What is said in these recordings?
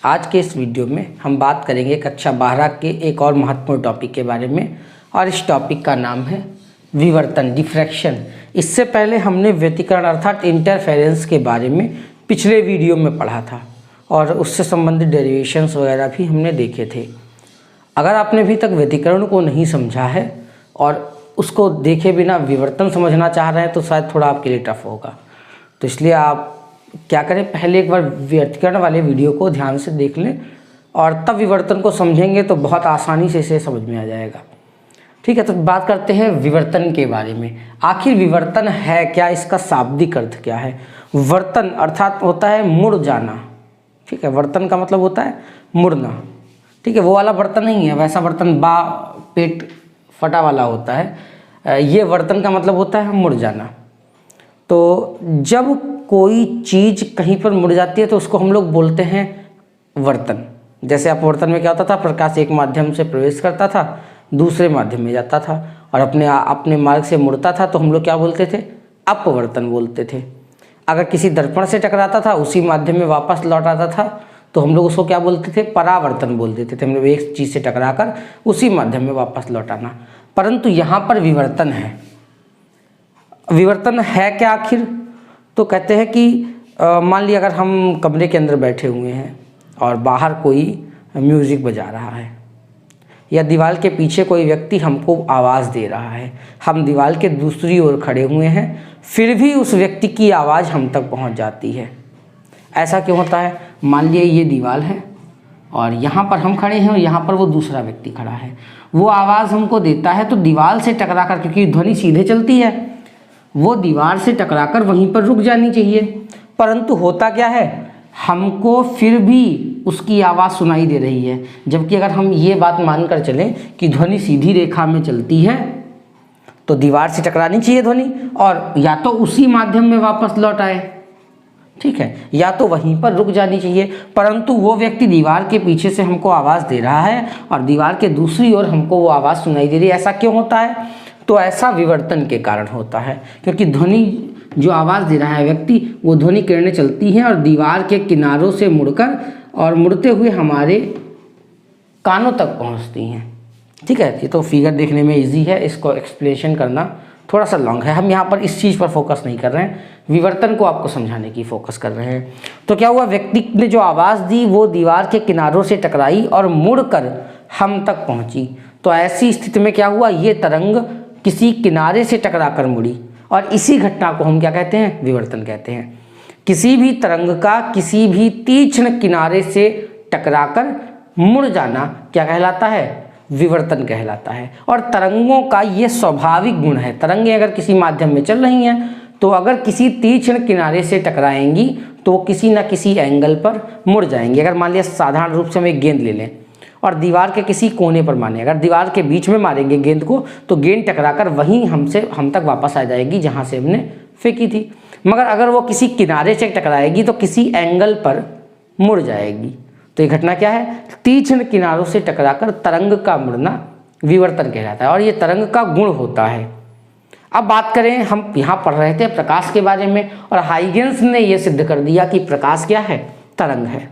आज के इस वीडियो में हम बात करेंगे कक्षा 12 के एक और महत्वपूर्ण टॉपिक के बारे में, और इस टॉपिक का नाम है विवर्तन, डिफ्रैक्शन। इससे पहले हमने व्यतिकरण अर्थात इंटरफेरेंस के बारे में पिछले वीडियो में पढ़ा था और उससे संबंधित डेरिवेशंस वगैरह भी हमने देखे थे। अगर आपने अभी तक व्यतिकरण को नहीं समझा है और उसको देखे बिना विवर्तन समझना चाह रहे हैं तो शायद थोड़ा आपके लिए टफ होगा। तो इसलिए आप क्या करें, पहले एक बार व्यतिकरण वाले वीडियो को ध्यान से देख लें और तब विवर्तन को समझेंगे तो बहुत आसानी से इसे समझ में आ जाएगा। ठीक है, तो बात करते हैं विवर्तन के बारे में। आखिर विवर्तन है क्या, इसका शाब्दिक अर्थ क्या है? वर्तन अर्थात होता है मुड़ जाना। ठीक है, वर्तन का मतलब होता है मुड़ना। ठीक है, वो वाला बर्तन नहीं है, वैसा बर्तन पेट फटा वाला होता है। ये वर्तन का मतलब होता है मुड़ जाना। तो जब कोई चीज़ कहीं पर मुड़ जाती है तो उसको हम लोग बोलते हैं वर्तन। जैसे अपवर्तन में क्या होता था, प्रकाश एक माध्यम से प्रवेश करता था, दूसरे माध्यम में जाता था और अपने मार्ग से मुड़ता था तो हम लोग क्या बोलते थे? अपवर्तन बोलते थे। अगर किसी दर्पण से टकराता था, उसी माध्यम में वापस लौट आता था तो हम लोग उसको क्या बोलते थे? परावर्तन बोल देते थे। हम लोग एक चीज़ से टकराकर उसी माध्यम में वापस लौट आना। परंतु यहाँ पर विवर्तन है। विवर्तन है क्या आखिर? तो कहते हैं कि मान लिया अगर हम कमरे के अंदर बैठे हुए हैं और बाहर कोई म्यूज़िक बजा रहा है या दीवार के पीछे कोई व्यक्ति हमको आवाज़ दे रहा है, हम दीवार के दूसरी ओर खड़े हुए हैं, फिर भी उस व्यक्ति की आवाज़ हम तक पहुंच जाती है। ऐसा क्यों होता है? मान लिया ये दीवार है और यहाँ पर हम खड़े हैं और यहाँ पर वो दूसरा व्यक्ति खड़ा है, वो आवाज़ हमको देता है तो दीवार से टकराकर, क्योंकि ध्वनि सीधे चलती है, वो दीवार से टकराकर वहीं पर रुक जानी चाहिए। परंतु होता क्या है, हमको फिर भी उसकी आवाज़ सुनाई दे रही है। जबकि अगर हम ये बात मानकर चलें कि ध्वनि सीधी रेखा में चलती है तो दीवार से टकरानी चाहिए ध्वनि और या तो उसी माध्यम में वापस लौट आए, ठीक है, या तो वहीं पर रुक जानी चाहिए। परंतु वो व्यक्ति दीवार के पीछे से हमको आवाज़ दे रहा है और दीवार के दूसरी ओर हमको वो आवाज़ सुनाई दे रही है। ऐसा क्यों होता है? तो ऐसा विवर्तन के कारण होता है, क्योंकि ध्वनि जो आवाज़ दे रहा है व्यक्ति, वो ध्वनि किरणें चलती हैं और दीवार के किनारों से मुड़कर और मुड़ते हुए हमारे कानों तक पहुंचती हैं। ठीक है, ये तो फिगर देखने में इजी है, इसको एक्सप्लेनेशन करना थोड़ा सा लॉन्ग है। हम यहाँ पर इस चीज़ पर फोकस नहीं कर रहे हैं, विवर्तन को आपको समझाने की फोकस कर रहे हैं। तो क्या हुआ, व्यक्ति ने जो आवाज़ दी वो दीवार के किनारों से टकराई और मुड़कर हम तक पहुँची। तो ऐसी स्थिति में क्या हुआ, ये तरंग किसी किनारे से टकराकर मुड़ी और इसी घटना को हम क्या कहते हैं? विवर्तन कहते हैं। किसी भी तरंग का किसी भी तीक्ष्ण किनारे से टकराकर मुड़ जाना क्या कहलाता है? विवर्तन कहलाता है। और तरंगों का ये स्वाभाविक गुण है। तरंगें अगर किसी माध्यम में चल रही हैं तो अगर किसी तीक्ष्ण किनारे से टकराएंगी तो किसी न किसी एंगल पर मुड़ जाएंगी। अगर मान लिया साधारण रूप से हम एक गेंद ले लें और दीवार के किसी कोने पर मारें, अगर दीवार के बीच में मारेंगे गेंद को तो गेंद टकराकर वहीं हम तक वापस आ जाएगी जहां से हमने फेंकी थी। मगर अगर वो किसी किनारे से टकराएगी तो किसी एंगल पर मुड़ जाएगी। तो ये घटना क्या है? तीक्ष्ण किनारों से टकराकर तरंग का मुड़ना विवर्तन कहलाता है और ये तरंग का गुण होता है। अब बात करें, हम यहाँ पढ़ रहे थे प्रकाश के बारे में और हाइगेंस ने यह सिद्ध कर दिया कि प्रकाश क्या है? तरंग है।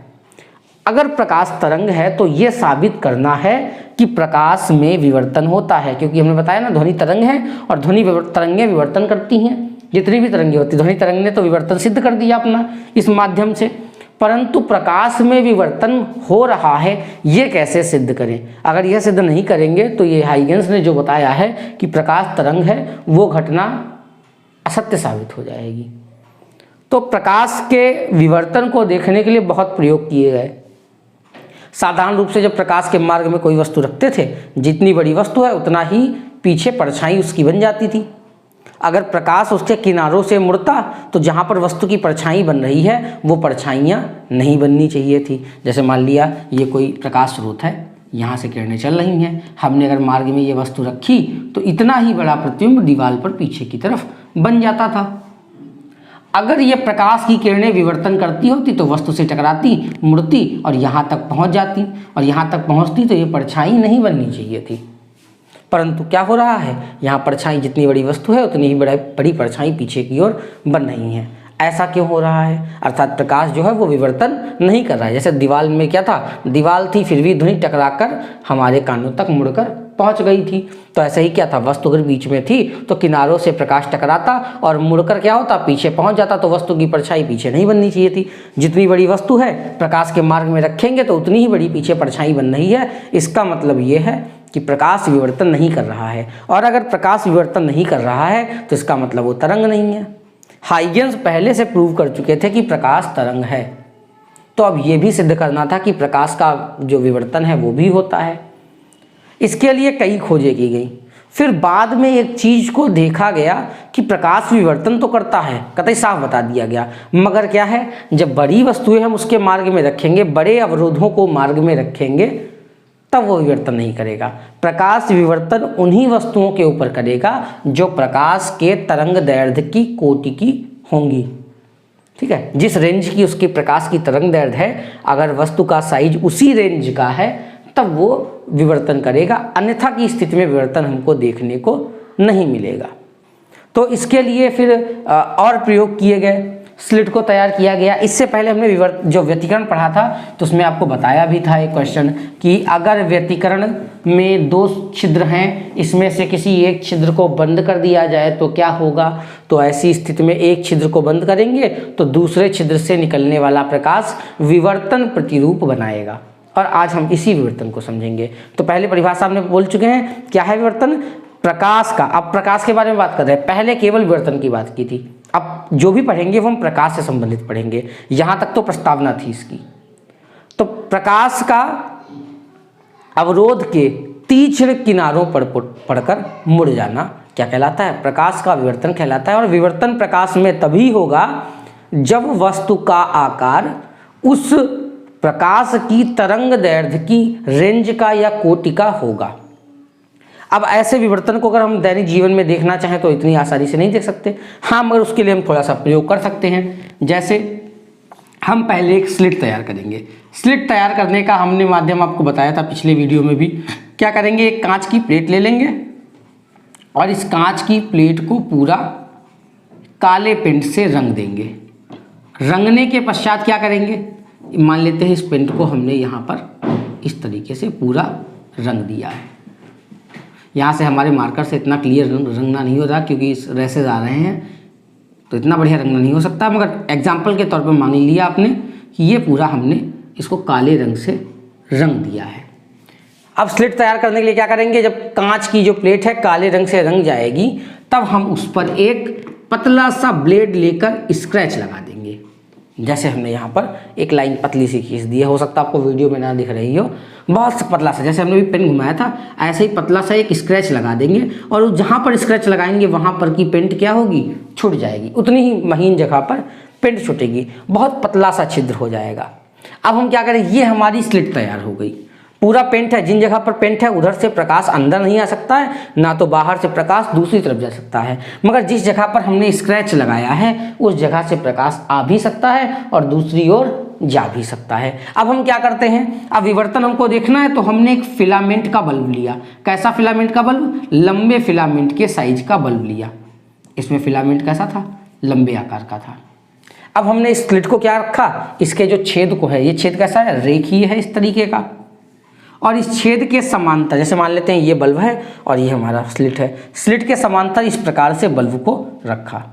अगर प्रकाश तरंग है तो ये साबित करना है कि प्रकाश में विवर्तन होता है, क्योंकि हमने बताया ना ध्वनि तरंग है और ध्वनि तरंगें विवर्तन करती हैं। जितनी भी तरंगें होती, ध्वनि तरंग ने तो विवर्तन सिद्ध कर दिया अपना इस माध्यम से। परंतु प्रकाश में विवर्तन हो रहा है, ये कैसे सिद्ध करें? अगर यह सिद्ध नहीं करेंगे तो ये हाइगेंस ने जो बताया है कि प्रकाश तरंग है वो घटना असत्य साबित हो जाएगी। तो प्रकाश के विवर्तन को देखने के लिए बहुत प्रयोग किए गए। साधारण रूप से जब प्रकाश के मार्ग में कोई वस्तु रखते थे, जितनी बड़ी वस्तु है उतना ही पीछे परछाई उसकी बन जाती थी। अगर प्रकाश उसके किनारों से मुड़ता तो जहाँ पर वस्तु की परछाई बन रही है वो परछाइयाँ नहीं बननी चाहिए थी। जैसे मान लिया ये कोई प्रकाश स्रोत है, यहाँ से किरणें चल रही हैं, हमने अगर मार्ग में ये वस्तु रखी तो इतना ही बड़ा प्रतिबिंब दीवार पर पीछे की तरफ बन जाता था। अगर ये प्रकाश की किरणें विवर्तन करती होती तो वस्तु से टकराती, मुड़ती और यहाँ तक पहुँच जाती, और यहाँ तक पहुँचती तो ये परछाई नहीं बननी चाहिए थी। परंतु क्या हो रहा है, यहाँ परछाई जितनी बड़ी वस्तु है उतनी ही बड़ी परछाई पीछे की ओर बन रही है। ऐसा क्यों हो रहा है? अर्थात प्रकाश जो है वो विवर्तन नहीं कर रहा है। जैसे दीवार में क्या था, दीवार थी फिर भी ध्वनि टकराकर हमारे कानों तक मुड़कर पहुंच गई थी। तो ऐसा ही क्या था, वस्तु अगर बीच में थी तो किनारों से प्रकाश टकराता और मुड़कर क्या होता, पीछे पहुंच जाता। तो वस्तु की परछाई पीछे नहीं बननी चाहिए थी। जितनी बड़ी वस्तु है प्रकाश के मार्ग में रखेंगे तो उतनी ही बड़ी पीछे परछाई बन रही है। इसका मतलब ये है कि प्रकाश विवर्तन नहीं कर रहा है। और अगर प्रकाश विवर्तन नहीं कर रहा है तो इसका मतलब वो तरंग नहीं है। हाइगेंस पहले से प्रूव कर चुके थे कि प्रकाश तरंग है, तो अब ये भी सिद्ध करना था कि प्रकाश का जो विवर्तन है वो भी होता है। इसके लिए कई खोजें की गई। फिर बाद में एक चीज को देखा गया कि प्रकाश विवर्तन तो करता है, कतई साफ बता दिया गया, मगर क्या है, जब बड़ी वस्तुएं हम उसके मार्ग में रखेंगे, बड़े अवरोधों को मार्ग में रखेंगे, तब वो विवर्तन नहीं करेगा। प्रकाश विवर्तन उन्हीं वस्तुओं के ऊपर करेगा जो प्रकाश के तरंग दैर्ध्य की कोटि की होंगी। ठीक है, जिस रेंज की उसके प्रकाश की तरंग दैर्ध्य है, अगर वस्तु का साइज उसी रेंज का है तब वो विवर्तन करेगा, अन्यथा की स्थिति में विवर्तन हमको देखने को नहीं मिलेगा। तो इसके लिए फिर और प्रयोग किए गए, स्लिट को तैयार किया गया। इससे पहले हमने जो व्यतिकरण पढ़ा था तो उसमें आपको बताया भी था एक क्वेश्चन कि अगर व्यतिकरण में 2 छिद्र हैं, इसमें से किसी एक छिद्र को बंद कर दिया जाए तो क्या होगा। तो ऐसी स्थिति में एक छिद्र को बंद करेंगे तो दूसरे छिद्र से निकलने वाला प्रकाश विवर्तन प्रतिरूप बनाएगा, और आज हम इसी विवर्तन को समझेंगे। तो पहले परिभाषा हमने बोल चुके हैं, क्या है विवर्तन, प्रकाश का। अब प्रकाश के बारे में बात कर रहे हैं, पहले केवल विवर्तन की बात की थी, अब जो भी पढ़ेंगे वो हम प्रकाश से संबंधित पढ़ेंगे। यहां तक तो प्रस्तावना थी इसकी। तो प्रकाश का अवरोध के तीक्ष्ण किनारों पर पड़कर मुड़ जाना क्या कहलाता है, प्रकाश का विवर्तन कहलाता है। और विवर्तन प्रकाश में तभी होगा जब वस्तु का आकार उस प्रकाश की तरंग दैर्ध्य की रेंज का या कोटि का होगा। अब ऐसे विवर्तन को अगर हम दैनिक जीवन में देखना चाहें तो इतनी आसानी से नहीं देख सकते, हाँ, मगर उसके लिए हम थोड़ा सा प्रयोग कर सकते हैं। जैसे हम पहले एक स्लिट तैयार करेंगे। स्लिट तैयार करने का हमने माध्यम आपको बताया था पिछले वीडियो में भी। क्या करेंगे, एक कांच की प्लेट ले लेंगे और इस कांच की प्लेट को पूरा काले पेंट से रंग देंगे। रंगने के पश्चात क्या करेंगे, मान लेते हैं इस पेंट को हमने यहाँ पर इस तरीके से पूरा रंग दिया है। यहाँ से हमारे मार्कर से इतना क्लियर रंगना नहीं हो रहा क्योंकि इस रेसेस आ रहे हैं, तो इतना बढ़िया रंगना नहीं हो सकता, मगर एग्जाम्पल के तौर पर मान लिया आपने कि ये पूरा हमने इसको काले रंग से रंग दिया है। अब स्लिट तैयार करने के लिए क्या करेंगे, जब कांच की जो प्लेट है काले रंग से रंग जाएगी तब हम उस पर एक पतला सा ब्लेड लेकर स्क्रैच लगा देंगे। जैसे हमने यहाँ पर एक लाइन पतली सी खींच दी है, हो सकता है आपको वीडियो में ना दिख रही हो, बहुत पतला सा, जैसे हमने भी पेन घुमाया था ऐसे ही पतला सा एक स्क्रैच लगा देंगे। और जहाँ पर स्क्रैच लगाएंगे वहाँ पर की पेंट क्या होगी, छूट जाएगी, उतनी ही महीन जगह पर पेंट छूटेगी, बहुत पतला सा छिद्र हो जाएगा। अब हम क्या करें, ये हमारी स्लिट तैयार हो गई। पूरा पेंट है, जिन जगह पर पेंट है उधर से प्रकाश अंदर नहीं आ सकता है, ना तो बाहर से प्रकाश दूसरी तरफ जा सकता है, मगर जिस जगह पर हमने स्क्रैच लगाया है उस जगह से प्रकाश आ भी सकता है और दूसरी ओर जा भी सकता है। अब हम क्या करते हैं, अब विवर्तन हमको देखना है तो हमने एक फिलामेंट का बल्ब लिया। कैसा फिलामेंट का बल्ब, लंबे फिलामेंट के साइज का बल्ब लिया। इसमें फिलामेंट कैसा था, लंबे आकार का था। अब हमने इस स्लिट को क्या रखा, इसके जो छेद को है, ये छेद कैसा है, रेखीय है इस तरीके का, और इस छेद के समांतर, जैसे मान लेते हैं ये बल्ब है और ये हमारा स्लिट है, स्लिट के समांतर इस प्रकार से बल्ब को रखा।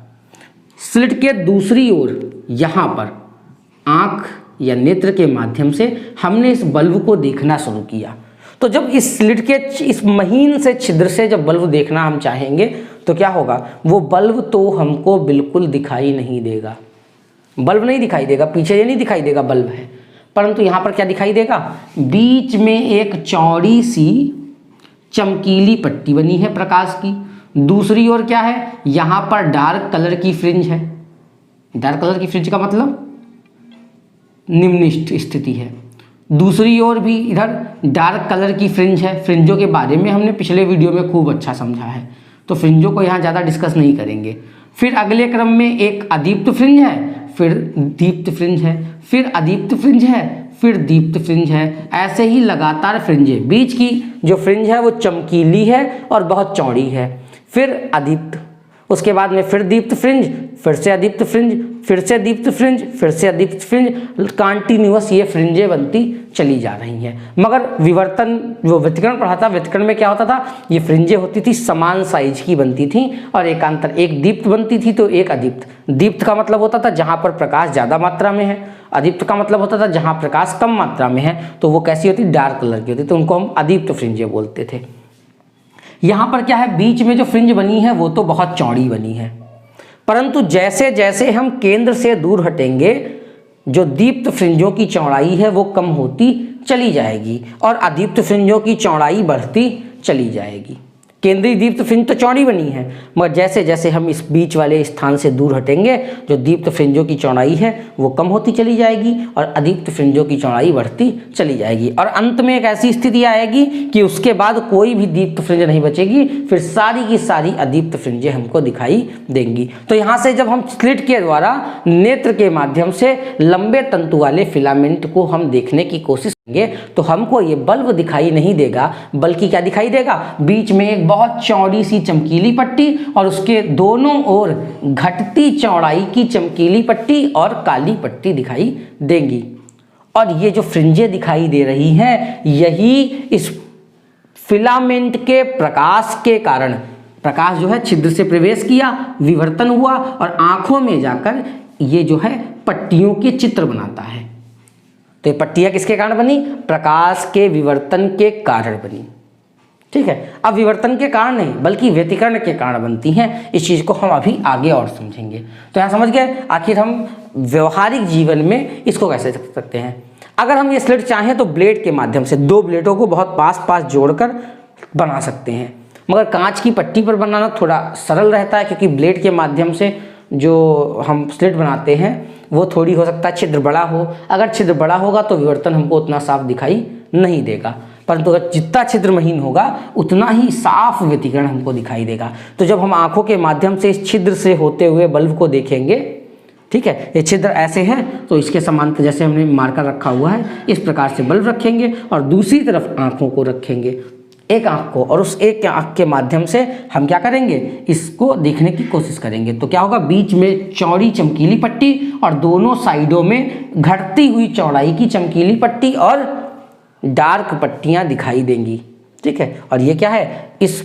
स्लिट के दूसरी ओर यहाँ पर आँख या नेत्र के माध्यम से हमने इस बल्ब को देखना शुरू किया। तो जब इस स्लिट के इस महीन से छिद्र से जब बल्ब देखना हम चाहेंगे तो क्या होगा, वो बल्ब तो हमको बिल्कुल दिखाई नहीं देगा, बल्ब नहीं दिखाई देगा, पीछे ये नहीं दिखाई देगा बल्ब है, परंतु यहाँ पर क्या दिखाई देगा, बीच में एक चौड़ी सी चमकीली पट्टी बनी है प्रकाश की। दूसरी ओर क्या है, यहाँ पर डार्क कलर की फ्रिंज है। डार्क कलर की फ्रिंज का मतलब निम्न स्थिति है। दूसरी ओर भी इधर डार्क कलर की फ्रिंज है। फ्रिंजों के बारे में हमने पिछले वीडियो में खूब अच्छा समझा है, तो फ्रिंजों को यहाँ ज़्यादा डिस्कस नहीं करेंगे। फिर अगले क्रम में एक अदीप्त फ्रिंज है, फिर दीप्त फ्रिंज है, फिर अदीप्त फ्रिंज है, फिर दीप्त फ्रिंज है, ऐसे ही लगातार फ्रिंजें। बीच की जो फ्रिंज है वो चमकीली है और बहुत चौड़ी है, फिर अदीप्त, उसके बाद में फिर दीप्त फ्रिंज, फिर से अदीप्त फ्रिंज, फिर से दीप्त फ्रिंज, फिर से अदीप्त फ्रिंज, कंटिन्यूअस ये फ्रिंजें बनती चली जा रही हैं। मगर विवर्तन जो व्यतिकरण पढ़ा था, व्यतिकरण में क्या होता था, ये फ्रिंजें होती थी समान साइज की बनती थी और एकांतर, एक दीप्त बनती थी तो एक अदीप्त। दीप्त का मतलब होता था जहाँ पर प्रकाश ज़्यादा मात्रा में है, अदीप्त का मतलब होता था जहाँ प्रकाश कम मात्रा में है, तो वो कैसी होती, डार्क कलर की होती, तो उनको हम अदीप्त फ्रिंजें बोलते थे। यहाँ पर क्या है, बीच में जो फ्रिंज बनी है वो तो बहुत चौड़ी बनी है, परंतु जैसे जैसे हम केंद्र से दूर हटेंगे जो दीप्त फ्रिंजों की चौड़ाई है वो कम होती चली जाएगी और अदीप्त फ्रिंजों की चौड़ाई बढ़ती चली जाएगी। केंद्रीय दीप्त फ्रिंज तो चौड़ी बनी है, मगर जैसे जैसे हम इस बीच वाले स्थान से दूर हटेंगे जो दीप्त फ्रिंजों की चौड़ाई है वो कम होती चली जाएगी और अदीप्त फ्रिंजों की चौड़ाई बढ़ती चली जाएगी और अंत में एक ऐसी स्थिति आएगी कि उसके बाद कोई भी दीप्त फ्रिंज नहीं बचेगी, फिर सारी की सारी अदीप्त फ्रिंजें हमको दिखाई देंगी। तो यहाँ से जब हम स्लिट के द्वारा नेत्र के माध्यम से लंबे तंतु वाले फिलामेंट को हम देखने की कोशिश तो हमको ये बल्ब दिखाई नहीं देगा, बल्कि क्या दिखाई देगा, बीच में एक बहुत चौड़ी सी चमकीली पट्टी और उसके दोनों ओर घटती चौड़ाई की चमकीली पट्टी और काली पट्टी दिखाई देंगी। और ये जो फ्रिंजें दिखाई दे रही हैं यही इस फिलामेंट के प्रकाश के कारण, प्रकाश जो है छिद्र से प्रवेश किया, विवर्तन हुआ और आंखों में जाकर ये जो है पट्टियों के चित्र बनाता है। तो ये पट्टियां किसके कारण बनी, प्रकाश के विवर्तन के कारण बनी। ठीक है, अब विवर्तन के कारण नहीं बल्कि व्यतिकरण के कारण बनती हैं। इस चीज को हम अभी आगे और समझेंगे। तो यहाँ समझ गए आखिर हम व्यवहारिक जीवन में इसको कैसे कर सकते हैं। अगर हम ये स्लिट चाहें तो ब्लेड के माध्यम से दो ब्लेडों को बहुत पास पास जोड़कर बना सकते हैं, मगर कांच की पट्टी पर बनाना थोड़ा सरल रहता है क्योंकि ब्लेड के माध्यम से जो हम स्लिट बनाते हैं वो थोड़ी हो सकता है छिद्र बड़ा हो। अगर छिद्र बड़ा होगा तो विवर्तन हमको उतना साफ दिखाई नहीं देगा, परंतु अगर जितना छिद्र महीन होगा उतना ही साफ व्यतिकरण हमको दिखाई देगा। तो जब हम आंखों के माध्यम से इस छिद्र से होते हुए बल्ब को देखेंगे, ठीक है, ये छिद्र ऐसे है तो इसके समांतर जैसे हमने मार्कर रखा हुआ है इस प्रकार से बल्ब रखेंगे और दूसरी तरफ आंखों को रखेंगे, एक आंख को, और उस एक आंख के माध्यम से हम क्या करेंगे, इसको देखने की कोशिश करेंगे। तो क्या होगा, बीच में चौड़ी चमकीली पट्टी और दोनों साइडों में घटती हुई चौड़ाई की चमकीली पट्टी और डार्क पट्टियां दिखाई देंगी। ठीक है, और ये क्या है, इस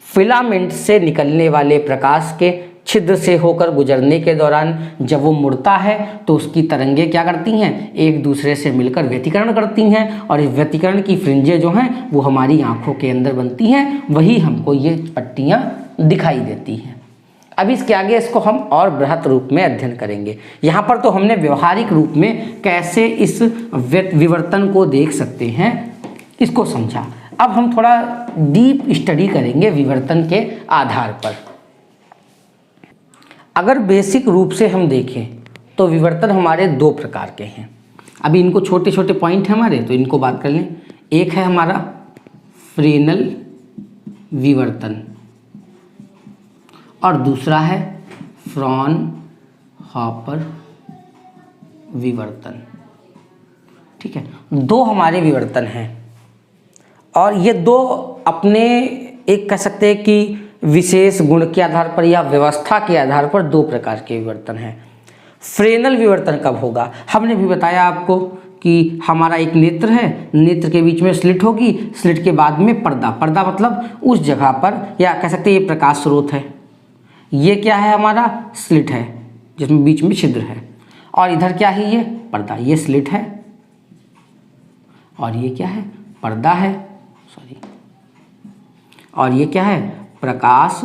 फिलामेंट से निकलने वाले प्रकाश के छिद्र से होकर गुजरने के दौरान जब वो मुड़ता है तो उसकी तरंगें क्या करती हैं, एक दूसरे से मिलकर व्यतिकरण करती हैं और इस व्यतिकरण की फ्रिंजें जो हैं वो हमारी आंखों के अंदर बनती हैं, वही हमको ये पट्टियां दिखाई देती हैं। अब इसके आगे इसको हम और बृहत रूप में अध्ययन करेंगे। यहाँ पर तो हमने व्यवहारिक रूप में कैसे इस विवर्तन को देख सकते हैं इसको समझा। अब हम थोड़ा डीप स्टडी करेंगे विवर्तन के आधार पर। अगर बेसिक रूप से हम देखें तो विवर्तन हमारे दो प्रकार के हैं। अभी इनको छोटे छोटे पॉइंट हैं हमारे, तो इनको बात कर लें। एक है हमारा फ्रेनल विवर्तन और दूसरा है फ्रॉनहोफर विवर्तन। ठीक है, दो हमारे विवर्तन हैं और ये दो अपने एक कह सकते हैं कि विशेष गुण के आधार पर या व्यवस्था के आधार पर दो प्रकार के विवर्तन हैं। फ्रेनल विवर्तन कब होगा, हमने भी बताया आपको कि हमारा एक नेत्र है, नेत्र के बीच में स्लिट होगी, स्लिट के बाद में पर्दा, पर्दा मतलब उस जगह पर या कह सकते हैं ये प्रकाश स्रोत है, ये क्या है हमारा स्लिट है जिसमें बीच में छिद्र है, और इधर क्या है ये पर्दा, ये स्लिट है और ये क्या है पर्दा है, सॉरी, और ये क्या है प्रकाश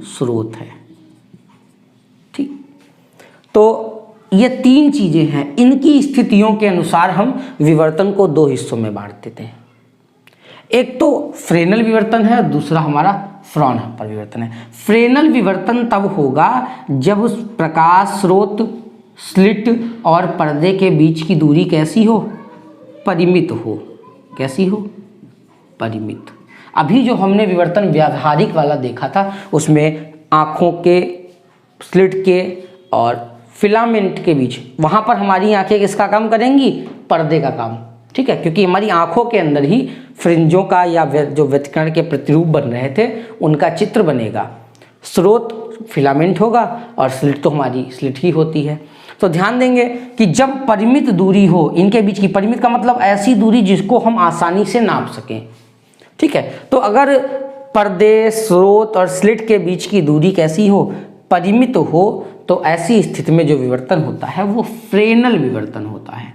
स्रोत है। ठीक, तो ये तीन चीजें हैं, इनकी स्थितियों के अनुसार हम विवर्तन को दो हिस्सों में बांट देते हैं। एक तो फ्रेनल विवर्तन है, दूसरा हमारा फ्रॉनहोफर विवर्तन है। फ्रेनल विवर्तन तब होगा जब उस प्रकाश स्रोत, स्लिट और पर्दे के बीच की दूरी कैसी हो, परिमित हो। कैसी हो, परिमित। अभी जो हमने विवर्तन व्यावहारिक वाला देखा था उसमें आँखों के, स्लिट के और फिलामेंट के बीच, वहाँ पर हमारी आँखें किसका काम करेंगी, पर्दे का काम। ठीक है, क्योंकि हमारी आँखों के अंदर ही फ्रिंजों का या जो व्यतिकरण के प्रतिरूप बन रहे थे उनका चित्र बनेगा। स्रोत फिलामेंट होगा और स्लिट तो हमारी स्लिट ही होती है। तो ध्यान देंगे कि जब परिमित दूरी हो इनके बीच की, परिमित का मतलब ऐसी दूरी जिसको हम आसानी से नाप सकें, ठीक है। तो अगर पर्दे, स्रोत और स्लिट के बीच की दूरी कैसी हो, परिमित हो, तो ऐसी स्थिति में जो विवर्तन होता है वो फ्रेनल विवर्तन होता है,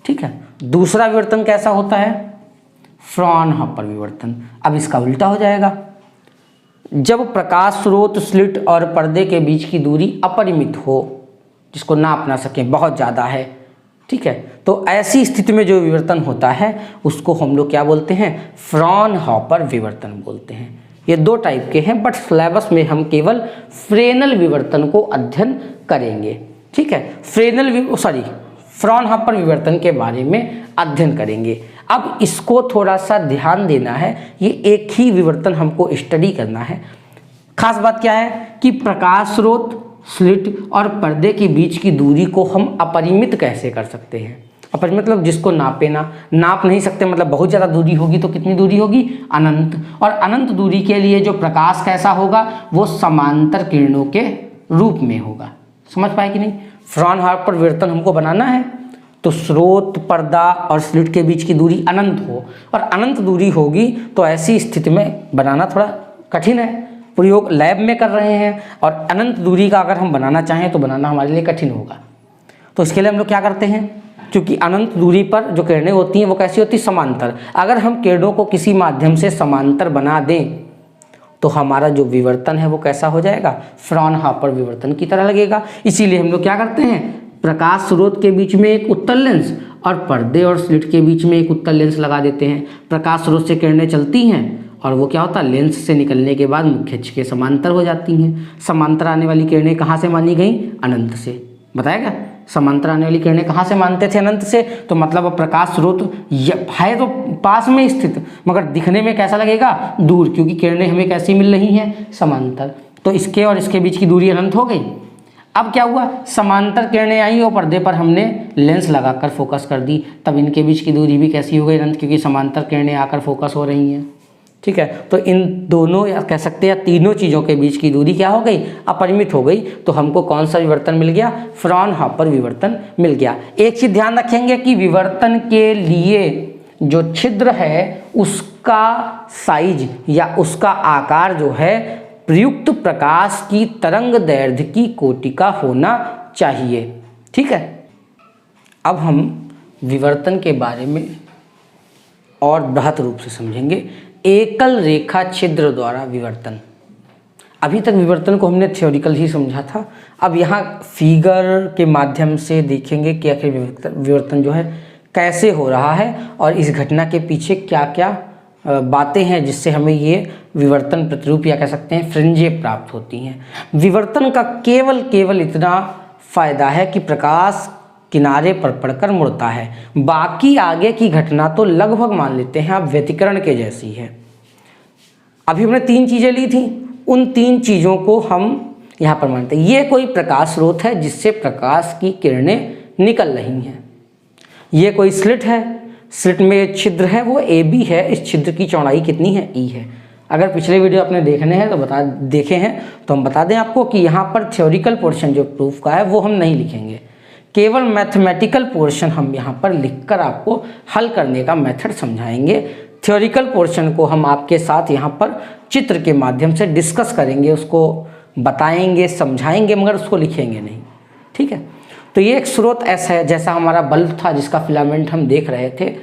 ठीक है। दूसरा विवर्तन कैसा होता है, फ्रॉनहोफर विवर्तन। अब इसका उल्टा हो जाएगा, जब प्रकाश स्रोत, स्लिट और पर्दे के बीच की दूरी अपरिमित हो, जिसको नाप ना सकें, बहुत ज़्यादा है, ठीक है, तो ऐसी स्थिति में जो विवर्तन होता है उसको हम लोग क्या बोलते हैं, फ्रॉनहोफर विवर्तन बोलते हैं। ये दो टाइप के हैं, बट सिलेबस में हम केवल फ्रेनल विवर्तन को अध्ययन करेंगे, ठीक है। फ्रॉनहोफर विवर्तन के बारे में अध्ययन करेंगे। अब इसको थोड़ा सा ध्यान देना है, ये एक ही विवर्तन हमको स्टडी करना है। खास बात क्या है कि प्रकाश स्रोत, स्लिट और पर्दे के बीच की दूरी को हम अपरिमित कैसे कर सकते हैं। अपरिमित मतलब जिसको नाप नहीं सकते, मतलब बहुत ज़्यादा दूरी होगी तो कितनी दूरी होगी, अनंत। और अनंत दूरी के लिए जो प्रकाश कैसा होगा, वो समांतर किरणों के रूप में होगा। समझ पाए कि नहीं। फ्रॉनहोफर विवर्तन हमको बनाना है तो स्रोत, पर्दा और स्लिट के बीच की दूरी अनंत हो, और अनंत दूरी होगी तो ऐसी स्थिति में बनाना थोड़ा कठिन है। प्रयोग लैब में कर रहे हैं और अनंत दूरी का अगर हम बनाना चाहें तो बनाना हमारे लिए कठिन होगा। तो इसके लिए हम लोग क्या करते हैं, क्योंकि अनंत दूरी पर जो किरणें होती हैं वो कैसी होती है, समांतर। अगर हम किरणों को किसी माध्यम से समांतर बना दें तो हमारा जो विवर्तन है वो कैसा हो जाएगा, फ्रॉनहोफर विवर्तन की तरह लगेगा। इसीलिए हम लोग क्या करते हैं, प्रकाश स्रोत के बीच में एक उत्तल लेंस और पर्दे और स्लिट के बीच में एक उत्तल लेंस लगा देते हैं। प्रकाश स्रोत से किरणें चलती हैं और वो क्या होता है, लेंस से निकलने के बाद मुख्य अक्ष के समांतर हो जाती हैं। समांतर आने वाली किरणें कहाँ से मानी गई, अनंत से। बताएगा, समांतर आने वाली किरणें कहाँ से मानते थे, अनंत से। तो मतलब प्रकाश स्रोत है तो पास में स्थित, मगर दिखने में कैसा लगेगा, दूर, क्योंकि किरणें हमें कैसी मिल रही हैं, समांतर। तो इसके और इसके बीच की दूरी अनंत हो गई। अब क्या हुआ, समांतर किरणें आई और पर्दे पर हमने लेंस लगाकर फोकस कर दी, तब इनके बीच की दूरी भी कैसी हो गई, अनंत, क्योंकि समांतर किरणें आकर फोकस हो रही हैं, ठीक है। तो इन दोनों या कह सकते हैं तीनों चीज़ों के बीच की दूरी क्या हो गई, अपरिमित हो गई। तो हमको कौन सा विवर्तन मिल गया, फ्रॉनहोफर विवर्तन मिल गया। एक चीज़ ध्यान रखेंगे कि विवर्तन के लिए जो छिद्र है उसका साइज या उसका आकार जो है प्रयुक्त प्रकाश की तरंग दैर्ध्य की कोटि का होना चाहिए, ठीक है। अब हम विवर्तन के बारे में और बृहत रूप से समझेंगे। एकल रेखा छिद्र द्वारा विवर्तन। अभी तक विवर्तन को हमने थ्योरिकल ही समझा था, अब यहाँ फिगर के माध्यम से देखेंगे कि आखिर विवर्तन जो है कैसे हो रहा है और इस घटना के पीछे क्या क्या बातें हैं जिससे हमें ये विवर्तन प्रतिरूप या कह सकते हैं फ्रिंजें प्राप्त होती हैं। विवर्तन का केवल इतना फायदा है कि प्रकाश किनारे पर पड़कर मुड़ता है, बाकी आगे की घटना तो लगभग मान लेते हैं आप व्यतिकरण के जैसी है। अभी हमने 3 चीज़ें ली थी, उन 3 चीज़ों को हम यहाँ पर मानते हैं। ये कोई प्रकाश स्रोत है जिससे प्रकाश की किरणें निकल रही हैं। ये कोई स्लिट है, स्लिट में छिद्र है वो AB है, इस छिद्र की चौड़ाई कितनी है, E है। अगर पिछले वीडियो आपने देखे हैं तो हम बता दें आपको कि यहाँ पर थ्योरिकल पोर्शन जो प्रूफ का है वो हम नहीं लिखेंगे, केवल मैथमेटिकल पोर्शन हम यहाँ पर लिखकर आपको हल करने का मेथड समझाएंगे। थ्योरिकल पोर्शन को हम आपके साथ यहाँ पर चित्र के माध्यम से डिस्कस करेंगे, उसको बताएंगे, समझाएंगे, मगर उसको लिखेंगे नहीं, ठीक है। तो ये एक स्रोत S है, जैसा हमारा बल्ब था जिसका फिलामेंट हम देख रहे थे।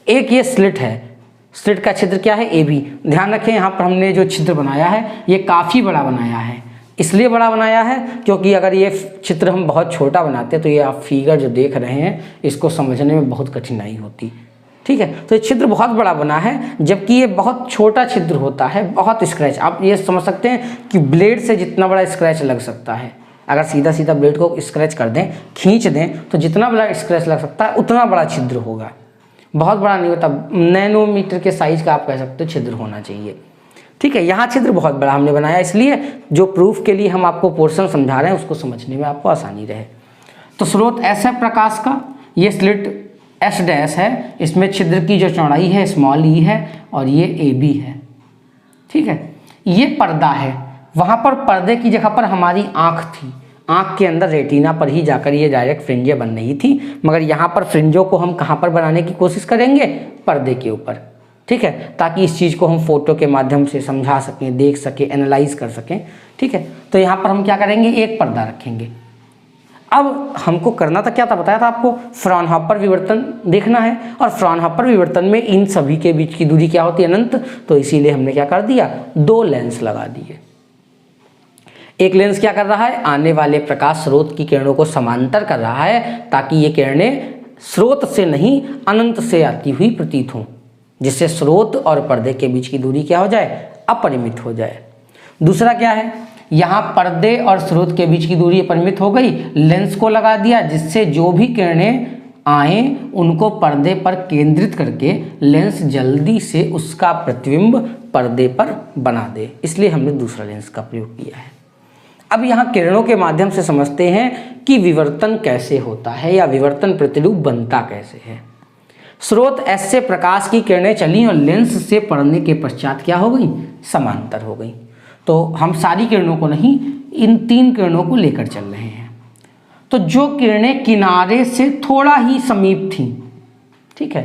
एक ये स्लिट है, स्लिट का छिद्र क्या है, AB। ध्यान रखें यहाँ पर हमने जो छिद्र बनाया है ये काफ़ी बड़ा बनाया है, इसलिए बड़ा बनाया है क्योंकि अगर ये चित्र हम बहुत छोटा बनाते तो ये आप फिगर जो देख रहे हैं इसको समझने में बहुत कठिनाई होती, ठीक है। तो ये छिद्र बहुत बड़ा बना है, जबकि ये बहुत छोटा छिद्र होता है, बहुत स्क्रैच। आप ये समझ सकते हैं कि ब्लेड से जितना बड़ा स्क्रैच लग सकता है, अगर सीधा सीधा ब्लेड को स्क्रैच कर दें, खींच दें, तो जितना बड़ा स्क्रैच लग सकता है उतना बड़ा छिद्र होगा। बहुत बड़ा नहीं होता, नैनोमीटर के साइज का आप कह सकते हो छिद्र होना चाहिए, ठीक है। यहाँ छिद्र बहुत बड़ा हमने बनाया, इसलिए जो प्रूफ के लिए हम आपको पोर्शन समझा रहे हैं उसको समझने में आपको आसानी रहे। तो स्रोत S है प्रकाश का, ये स्लिट S डैश है, इसमें छिद्र की जो चौड़ाई है स्मॉल e है और ये AB है, ठीक है। ये पर्दा है, वहाँ पर पर्दे की जगह पर हमारी आँख थी, आँख के अंदर रेटिना पर ही जाकर ये डायरेक्ट फ्रिंजें बन रही थी, मगर यहाँ पर फ्रिंजों को हम कहाँ पर बनाने की कोशिश करेंगे, पर्दे के ऊपर, ठीक है, ताकि इस चीज़ को हम फोटो के माध्यम से समझा सकें, देख सकें, एनालाइज कर सकें, ठीक है। तो यहाँ पर हम क्या करेंगे, एक पर्दा रखेंगे। अब हमको करना था क्या था, बताया था आपको, फ्रॉनहोफर विवर्तन देखना है, और फ्रॉनहोफर विवर्तन में इन सभी के बीच की दूरी क्या होती है, अनंत। तो इसीलिए हमने क्या कर दिया, 2 लेंस लगा दिए। एक लेंस क्या कर रहा है, आने वाले प्रकाश स्रोत की किरणों को समांतर कर रहा है, ताकि ये किरणें स्रोत से नहीं अनंत से आती हुई प्रतीत हों, जिससे स्रोत और पर्दे के बीच की दूरी क्या हो जाए, अपरिमित हो जाए। दूसरा क्या है, यहाँ पर्दे और स्रोत के बीच की दूरी अपरिमित हो गई, लेंस को लगा दिया, जिससे जो भी किरणें आए उनको पर्दे पर केंद्रित करके लेंस जल्दी से उसका प्रतिबिंब पर्दे पर बना दे, इसलिए हमने दूसरा लेंस का प्रयोग किया है। अब यहाँ किरणों के माध्यम से समझते हैं कि विवर्तन कैसे होता है या विवर्तन प्रतिरूप बनता कैसे है। स्रोत एस से प्रकाश की किरणें चली और लेंस से पड़ने के पश्चात क्या हो गई, समांतर हो गई। तो हम सारी किरणों को नहीं, इन 3 किरणों को लेकर चल रहे हैं। तो जो किरणें किनारे से थोड़ा ही समीप थी, ठीक है,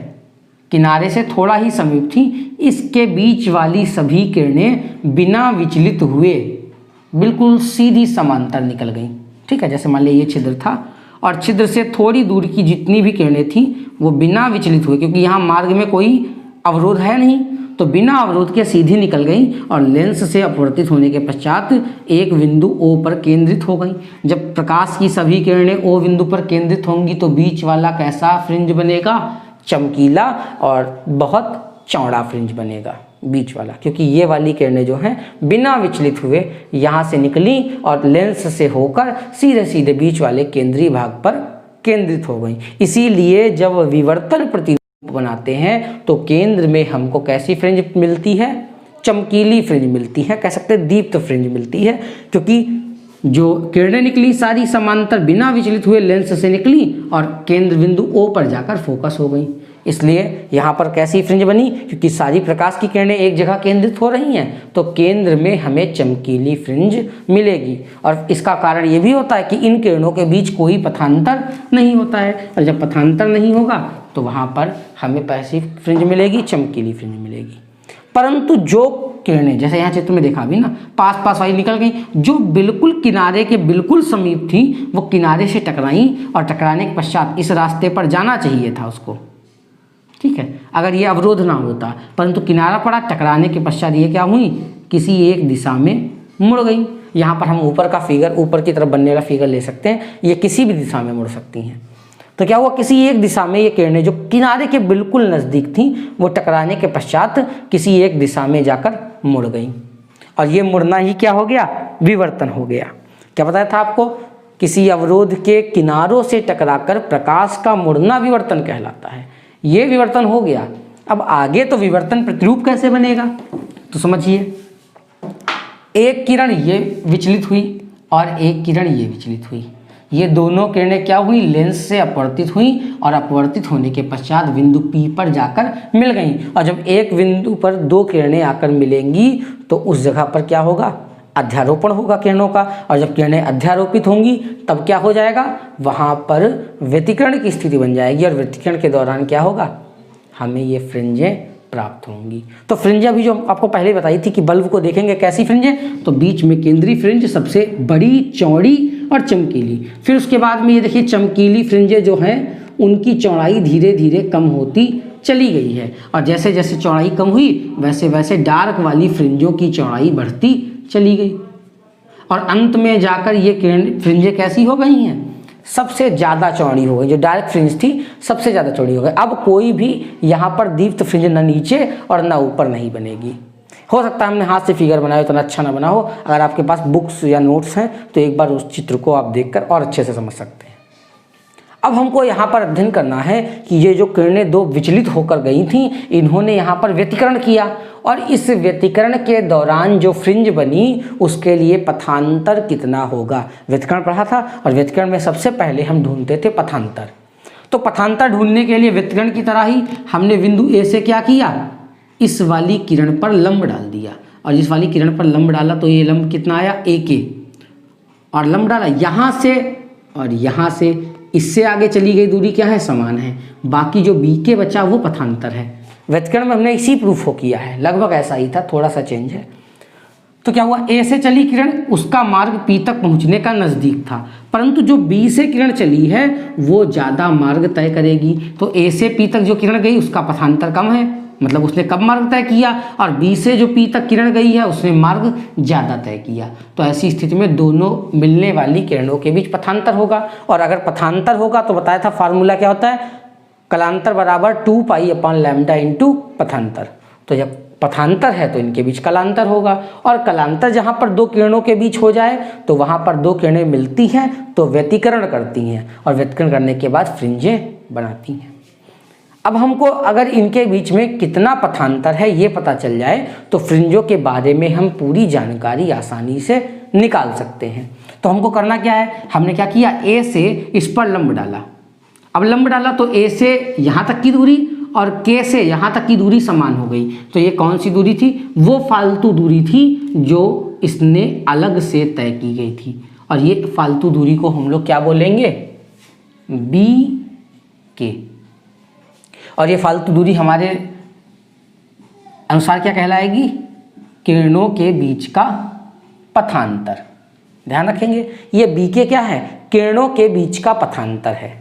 किनारे से थोड़ा ही समीप थी, इसके बीच वाली सभी किरणें बिना विचलित हुए बिल्कुल सीधी समांतर निकल गई, ठीक है। जैसे मान लीजिए ये छिद्र था और छिद्र से थोड़ी दूर की जितनी भी किरणें थी वो बिना विचलित हुए, क्योंकि यहाँ मार्ग में कोई अवरोध है नहीं, तो बिना अवरोध के सीधी निकल गई और लेंस से अपवर्तित होने के पश्चात एक बिंदु O पर केंद्रित हो गई। जब प्रकाश की सभी किरणें O बिंदु पर केंद्रित होंगी तो बीच वाला कैसा फ्रिंज बनेगा, चमकीला और बहुत चौड़ा फ्रिंज बनेगा बीच वाला, क्योंकि ये वाली किरणें जो हैं बिना विचलित हुए यहाँ से निकली और लेंस से होकर सीधे सीधे बीच वाले केंद्रीय भाग पर केंद्रित हो गई। इसीलिए जब विवर्तन प्रतिरूप बनाते हैं तो केंद्र में हमको कैसी फ्रिंज मिलती है, चमकीली फ्रिंज मिलती है, कह सकते हैं दीप्त फ्रिंज मिलती है, क्योंकि जो किरणें निकली सारी समांतर बिना विचलित हुए लेंस से निकली और केंद्र बिंदु O पर जाकर फोकस हो गई। इसलिए यहाँ पर कैसी फ्रिंज बनी, क्योंकि सारी प्रकाश की किरणें एक जगह केंद्रित हो रही हैं, तो केंद्र में हमें चमकीली फ्रिंज मिलेगी। और इसका कारण ये भी होता है कि इन किरणों के बीच कोई पथांतर नहीं होता है, और जब पथांतर नहीं होगा तो वहाँ पर हमें पैसिव फ्रिंज मिलेगी, चमकीली फ्रिंज मिलेगी। परंतु जो किरणें, जैसे यहाँ चित्र में देखा अभी ना, पास पास वाली निकल गई, जो बिल्कुल किनारे के बिल्कुल समीप थी वो किनारे से टकराई और टकराने के पश्चात इस रास्ते पर जाना चाहिए था उसको, ठीक है, अगर ये अवरोध ना होता, परंतु किनारा पड़ा, टकराने के पश्चात ये क्या हुई, किसी एक दिशा में मुड़ गई। यहाँ पर हम ऊपर का फिगर, ऊपर की तरफ बनने वाला फिगर ले सकते हैं, ये किसी भी दिशा में मुड़ सकती हैं। तो क्या हुआ, किसी एक दिशा में ये किरणें जो किनारे के बिल्कुल नज़दीक थी वो टकराने के पश्चात किसी एक दिशा में जाकर मुड़ गई, और ये मुड़ना ही क्या हो गया, विवर्तन हो गया। क्या बताया था आपको, किसी अवरोध के किनारों से टकराकर प्रकाश का मुड़ना विवर्तन कहलाता है। ये विवर्तन हो गया। अब आगे तो विवर्तन प्रतिरूप कैसे बनेगा, तो समझिए, एक किरण ये विचलित हुई और एक किरण ये विचलित हुई, ये दोनों किरणें क्या हुई, लेंस से अपवर्तित हुई और अपवर्तित होने के पश्चात बिंदु P पर जाकर मिल गई। और जब एक बिंदु पर 2 किरणें आकर मिलेंगी तो उस जगह पर क्या होगा, अध्यारोपण होगा किरणों का, और जब किरणें अध्यारोपित होंगी तब क्या हो जाएगा, वहाँ पर व्यतिकरण की स्थिति बन जाएगी, और व्यतिकरण के दौरान क्या होगा, हमें ये फ्रिंजें प्राप्त होंगी। तो फ्रिंजें अभी जो आपको पहले बताई थी कि बल्ब को देखेंगे कैसी फ्रिंजें, तो बीच में केंद्रीय फ्रिंज सबसे बड़ी, चौड़ी और चमकीली। फिर उसके बाद में ये देखिए चमकीली फ्रिंजें जो हैं उनकी चौड़ाई धीरे धीरे कम होती चली गई है, और जैसे जैसे चौड़ाई कम हुई वैसे वैसे डार्क वाली फ्रिंजों की चौड़ाई बढ़ती चली गई, और अंत में जाकर ये फ्रिंजें कैसी हो गई हैं, सबसे ज़्यादा चौड़ी हो गई। जो डार्क फ्रिंज थी सबसे ज़्यादा चौड़ी हो गई। अब कोई भी यहाँ पर दीप्त फ्रिंज न नीचे और न ऊपर नहीं बनेगी। हो सकता है हमने हाथ से फिगर बनाया तो अच्छा ना बना हो, अगर आपके पास बुक्स या नोट्स हैं तो एक बार उस चित्र को आप देखकर और अच्छे से समझ सकते हैं। अब हमको यहाँ पर अध्ययन करना है कि ये जो किरणें 2 विचलित होकर गई थीं, इन्होंने यहाँ पर व्यतिकरण किया, और इस व्यतिकरण के दौरान जो फ्रिंज बनी उसके लिए पथांतर कितना होगा, व्यतिकरण पढ़ा था, और व्यतिकरण में सबसे पहले हम ढूंढते थे पथांतर। तो पथांतर ढूंढने के लिए व्यतिकरण की तरह ही हमने बिंदु A से क्या किया, इस वाली किरण पर लंब डाल दिया, और जिस वाली किरण पर लंब डाला तो ये लंब कितना आया AK, और लंब डाला यहाँ से और यहाँ से, इससे आगे चली गई दूरी क्या है, समान है। बाकी जो BK बचा वो पथांतर है। व्यतिकरण में हमने इसी प्रूफ को किया है, लगभग ऐसा ही था, थोड़ा सा चेंज है। तो क्या हुआ, A से चली किरण, उसका मार्ग P तक पहुंचने का नज़दीक था, परंतु जो B से किरण चली है वो ज़्यादा मार्ग तय करेगी। तो A से P तक जो किरण गई उसका पथांतर कम है, मतलब उसने कब मार्ग तय किया, और B से जो P तक किरण गई है उसने मार्ग ज़्यादा तय किया। तो ऐसी स्थिति में दोनों मिलने वाली किरणों के बीच पथांतर होगा, और अगर पथांतर होगा तो बताया था फार्मूला क्या होता है, कलांतर बराबर 2π/λ इंटू पथांतर। तो जब पथांतर है तो इनके बीच कलांतर होगा, और कलांतर जहाँ पर दो किरणों के बीच हो जाए तो वहाँ पर दो किरणें मिलती हैं तो व्यतिकरण करती हैं, और व्यतिकरण करने के बाद फ्रिंजें बनाती हैं। अब हमको अगर इनके बीच में कितना पथांतर है ये पता चल जाए तो फ्रिंजों के बारे में हम पूरी जानकारी आसानी से निकाल सकते हैं। तो हमको करना क्या है, हमने क्या किया, A से इस पर लंब डाला। अब लंब डाला तो A से यहाँ तक की दूरी और K से यहाँ तक की दूरी समान हो गई। तो ये कौन सी दूरी थी, वो फालतू दूरी थी जो इसने अलग से तय की गई थी, और ये फालतू दूरी को हम लोग क्या बोलेंगे, BK। और ये फालतू दूरी हमारे अनुसार क्या कहलाएगी, किरणों के बीच का पथांतर। ध्यान रखेंगे, ये BK क्या है, किरणों के बीच का पथांतर है।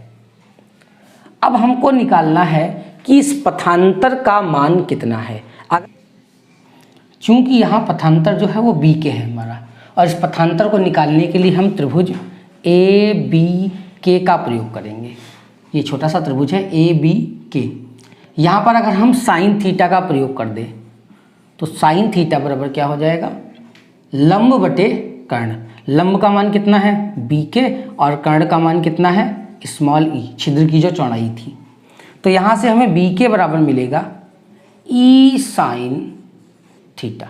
अब हमको निकालना है कि इस पथांतर का मान कितना है। चूंकि यहाँ पथांतर जो है वो BK है हमारा, और इस पथांतर को निकालने के लिए हम त्रिभुज ABK का प्रयोग करेंगे। ये छोटा सा त्रिभुज है ABK। यहाँ पर अगर हम साइन थीटा का प्रयोग कर दें तो साइन थीटा बराबर क्या हो जाएगा, लंब बटे कर्ण। लंब का मान कितना है BK, और कर्ण का मान कितना है स्मॉल e, छिद्र की जो चौड़ाई थी। तो यहाँ से हमें BK बराबर मिलेगा E साइन थीटा।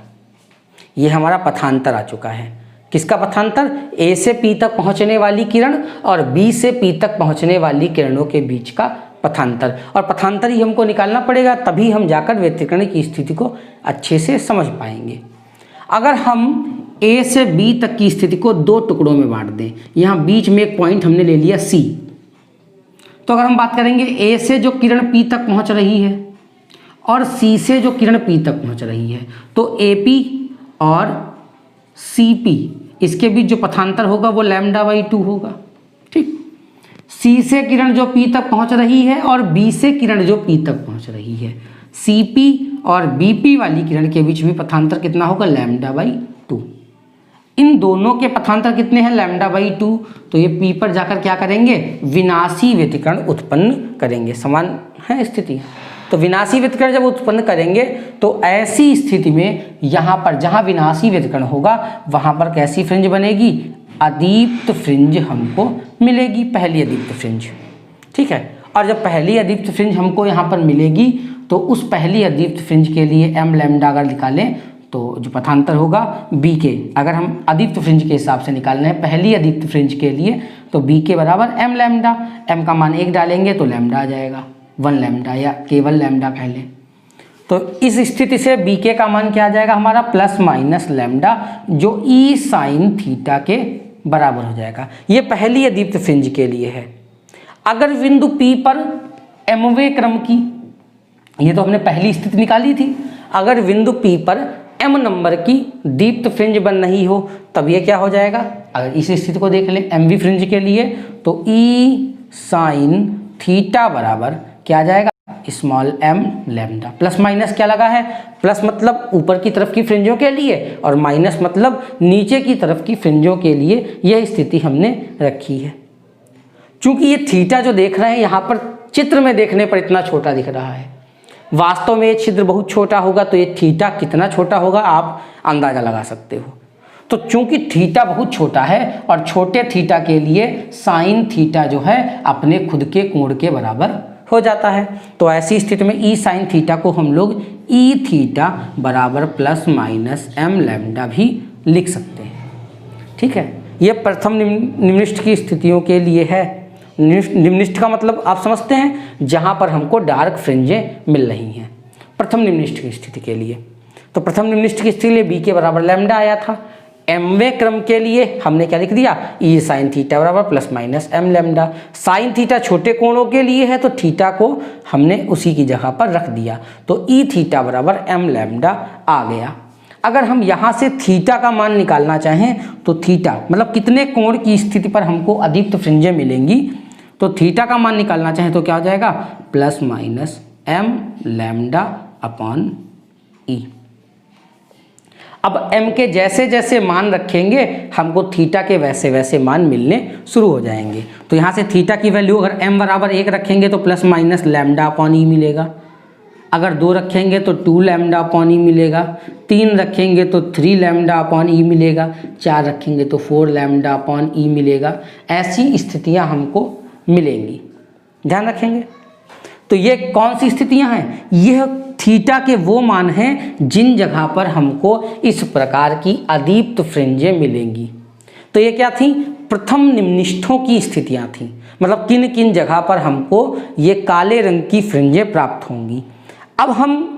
ये हमारा पथांतर आ चुका है। किसका पथांतर, A से P तक पहुँचने वाली किरण और B से P तक पहुँचने वाली किरणों के बीच का पथांतर। और पथांतर ही हमको निकालना पड़ेगा, तभी हम जाकर व्यतिकरण की स्थिति को अच्छे से समझ पाएंगे। अगर हम A से B तक की स्थिति को दो टुकड़ों में बांट दें, यहाँ बीच में एक पॉइंट हमने ले लिया C, तो अगर हम बात करेंगे A से जो किरण P तक पहुँच रही है और C से जो किरण P तक पहुँच रही है, तो AP और CP इसके बीच जो पथांतर होगा वो λ/2 होगा। ठीक, C से किरण जो P तक पहुँच रही है और B से किरण जो P तक पहुँच रही है, CP और BP वाली किरण के बीच में पथांतर कितना होगा, λ/2। इन दोनों के पथांतर कितने हैं, λ/2। तो ये P पर जाकर क्या करेंगे, विनाशी व्यतिकरण उत्पन्न करेंगे। समान है स्थिति, तो विनाशी व्यतिकरण जब उत्पन्न करेंगे तो ऐसी स्थिति में यहाँ पर जहाँ विनाशी व्यतिकरण होगा वहाँ पर कैसी फ्रिंज बनेगी, अदीप्त फ्रिंज हमको मिलेगी, पहली अदीप्त फ्रिंज। ठीक है, और जब पहली अदीप्त फ्रिंज हमको यहाँ पर मिलेगी तो उस पहली अदीप्त फ्रिंज के लिए m λ अगर निकालें तो जो पथांतर होगा BK, अगर हम अदीप्त फ्रिंज के हिसाब से निकालना है पहली अदीप्त फ्रिंज के लिए, तो BK बराबर m λ। m का मान 1 डालेंगे तो लैम्डा आ जाएगा, 1 लैम्डा या केवल लैम्डा कह लें। तो इस स्थिति से BK का मान क्या आ जाएगा हमारा, प्लस λ, जो E साइन थीटा के बराबर हो जाएगा। ये पहली अदीप्त फ्रिंज के लिए है। अगर बिंदु P पर mवें क्रम की, ये तो हमने पहली स्थिति निकाली थी, अगर बिंदु P पर m नंबर की दीप्त फ्रिंज बन रही हो तब ये क्या हो जाएगा, अगर इस स्थिति को देख लें mv फ्रिंज के लिए, तो E साइन थीटा बराबर क्या आ जाएगा, small m lambda. Plus minus क्या लगा है, प्लस मतलब ऊपर की तरफ की फ्रिंजों के लिए और माइनस मतलब नीचे की तरफ की फ्रिंजों के लिए, यह स्थिति हमने रखी है। चूंकि ये थीटा जो देख रहे हैं यहाँ पर चित्र में देखने पर इतना छोटा दिख रहा है, वास्तव में ये छिद्र बहुत छोटा होगा, तो ये थीटा कितना छोटा होगा आप अंदाजा लगा सकते हो। तो चूंकि थीटा बहुत छोटा है और छोटे थीटा के लिए साइन थीटा जो है अपने खुद के कोण के बराबर हो जाता है। तो ऐसी स्थिति में E साइन थीटा को हम लोग E थीटा बराबर प्लस माइनस m लैम्डा भी लिख सकते हैं। ठीक है, ये प्रथम निम्निष्ठ की स्थितियों के लिए है। निम्निष्ठ का मतलब आप समझते हैं, जहाँ पर हमको डार्क फ्रिंजें मिल रही हैं, प्रथम निम्निष्ठ की स्थिति के लिए। तो प्रथम निम्निष्ठ की स्थिति के लिए बी के बराबर लैम्डा आया था। एमवें क्रम के लिए हमने क्या लिख दिया, ई साइन थीटा बराबर plus minus M lambda. Sine theta छोटे कोणों के लिए है तो थीटा को हमने उसी की जगह पर रख दिया, तो ई थीटा बराबर एम लैम्डा आ गया। अगर हम यहाँ से थीटा का मान निकालना चाहें तो थीटा मतलब कितने कोण की स्थिति पर हमको अदीप्त फ्रिंजें मिलेंगी, तो थीटा का मान निकालना चाहें तो क्या हो जाएगा, plus minus M lambda upon E. अब m के जैसे जैसे मान रखेंगे हमको थीटा के वैसे वैसे मान मिलने शुरू हो जाएंगे। तो यहाँ से थीटा की वैल्यू अगर m बराबर 1 रखेंगे तो प्लस माइनस लैम्डा अपॉन ई मिलेगा, अगर 2 रखेंगे तो 2 लैम्डा अपॉन ई मिलेगा, 3 रखेंगे तो 3 लैम्डा अपॉन ई मिलेगा, 4 रखेंगे तो 4 लैम्डा अपॉन ई मिलेगा। ऐसी स्थितियाँ हमको मिलेंगी, ध्यान रखेंगे। तो ये कौन सी स्थितियां हैं, यह थीटा के वो मान हैं जिन जगह पर हमको इस प्रकार की अदीप्त फ्रिंजें मिलेंगी। तो ये क्या थी, प्रथम निम्निष्ठों की स्थितियां थी, मतलब किन किन जगह पर हमको ये काले रंग की फ्रिंजें प्राप्त होंगी। अब हम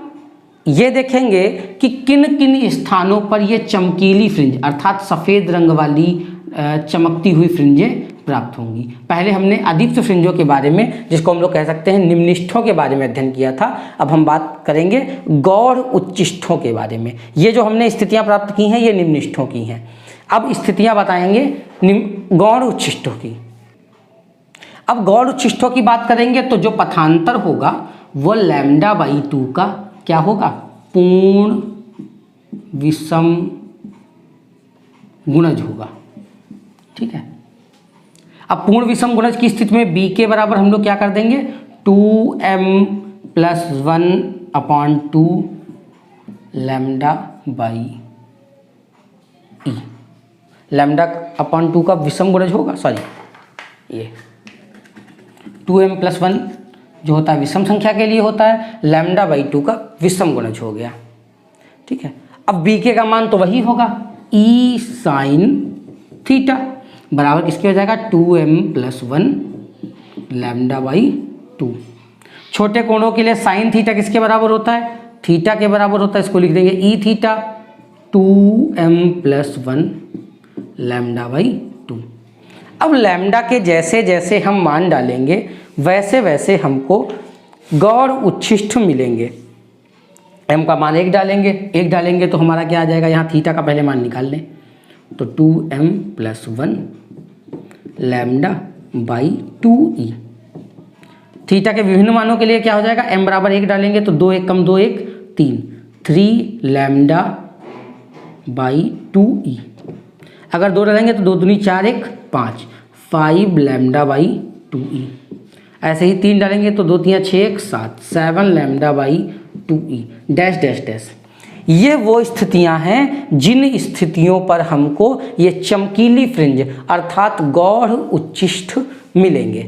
ये देखेंगे कि किन किन स्थानों पर ये चमकीली फ्रिंज अर्थात सफ़ेद रंग वाली चमकती हुई फ्रिंजें प्राप्त होंगी। पहले हमने अदीप्त फ्रिंजों के बारे में, जिसको हम लोग कह सकते हैं निम्निष्ठों के बारे में अध्ययन किया था। अब हम बात करेंगे गौड़ उच्चिष्ठों के बारे में। ये जो हमने स्थितियां प्राप्त की हैं ये निम्निष्ठों की हैं। अब स्थितियां बताएंगे गौड़ उच्चिष्ठों की। अब गौड़ उच्चिष्ठों की बात करेंगे तो जो पथांतर होगा वो लैम्डा बाई 2 का क्या होगा, पूर्ण विषम गुणज होगा, ठीक है। अब पूर्ण विषम गुणज की स्थिति में b के बराबर हम लोग क्या कर देंगे, 2m plus 1 upon 2 lambda by E. Lambda upon 2 का विषम गुणज होगा, सॉरी ये 2m प्लस 1 जो होता है विषम संख्या के लिए होता है, लैम्डा बाई 2 का विषम गुणज हो गया, ठीक है। अब b के का मान तो वही होगा e साइन थीटा बराबर किसके हो जाएगा, 2m प्लस 1 लैम्डा बाई 2। छोटे कोणों के लिए साइन थीटा किसके बराबर होता है, थीटा के बराबर होता है, इसको लिख देंगे E theta 2m plus 1 lambda by 2। अब लैम्डा के जैसे जैसे हम मान डालेंगे वैसे वैसे हमको गौड़ उच्छिष्ट मिलेंगे। m का मान 1 डालेंगे तो हमारा क्या आ जाएगा, यहाँ थीटा का पहले मान निकाल लें, तो 2m plus 1 lambda by 2e। Theta के विभिन्न मानों के लिए क्या हो जाएगा, m बराबर 1 डालेंगे तो 2 1 कम 2 1 3 लैम्डा बाई 2e। अगर 2 डालेंगे तो 2 दूनी 4 1 5 लैम्डा बाई 2e। ऐसे ही 3 डालेंगे तो 2 3 6 1 7 lambda by 2e dash dash dash. ये वो स्थितियां हैं जिन स्थितियों पर हमको ये चमकीली फ्रिंज अर्थात गौड़ उच्छिष्ट मिलेंगे।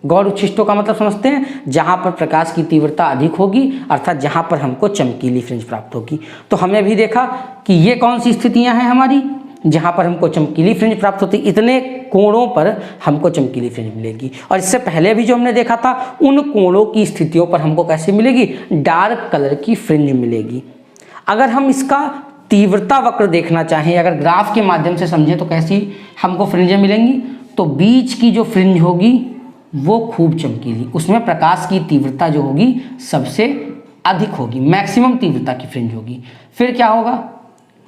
गौड़ उच्छिष्टों का मतलब समझते हैं, जहां पर प्रकाश की तीव्रता अधिक होगी अर्थात जहां पर हमको चमकीली फ्रिंज प्राप्त होगी। तो हमने भी देखा कि ये कौन सी स्थितियां हैं हमारी, जहां पर हमको चमकीली फ्रिंज प्राप्त होती, इतने कोणों पर हमको चमकीली फ्रिंज मिलेगी। और इससे पहले भी जो हमने देखा था उन कोणों की स्थितियों पर हमको कैसे मिलेगी, डार्क कलर की फ्रिंज मिलेगी। अगर हम इसका तीव्रता वक्र देखना चाहें, अगर ग्राफ के माध्यम से समझें तो कैसी हमको फ्रिंजें मिलेंगी, तो बीच की जो फ्रिंज होगी वो खूब चमकीली, उसमें प्रकाश की तीव्रता जो होगी सबसे अधिक होगी, मैक्सिमम तीव्रता की फ्रिंज होगी। फिर क्या होगा,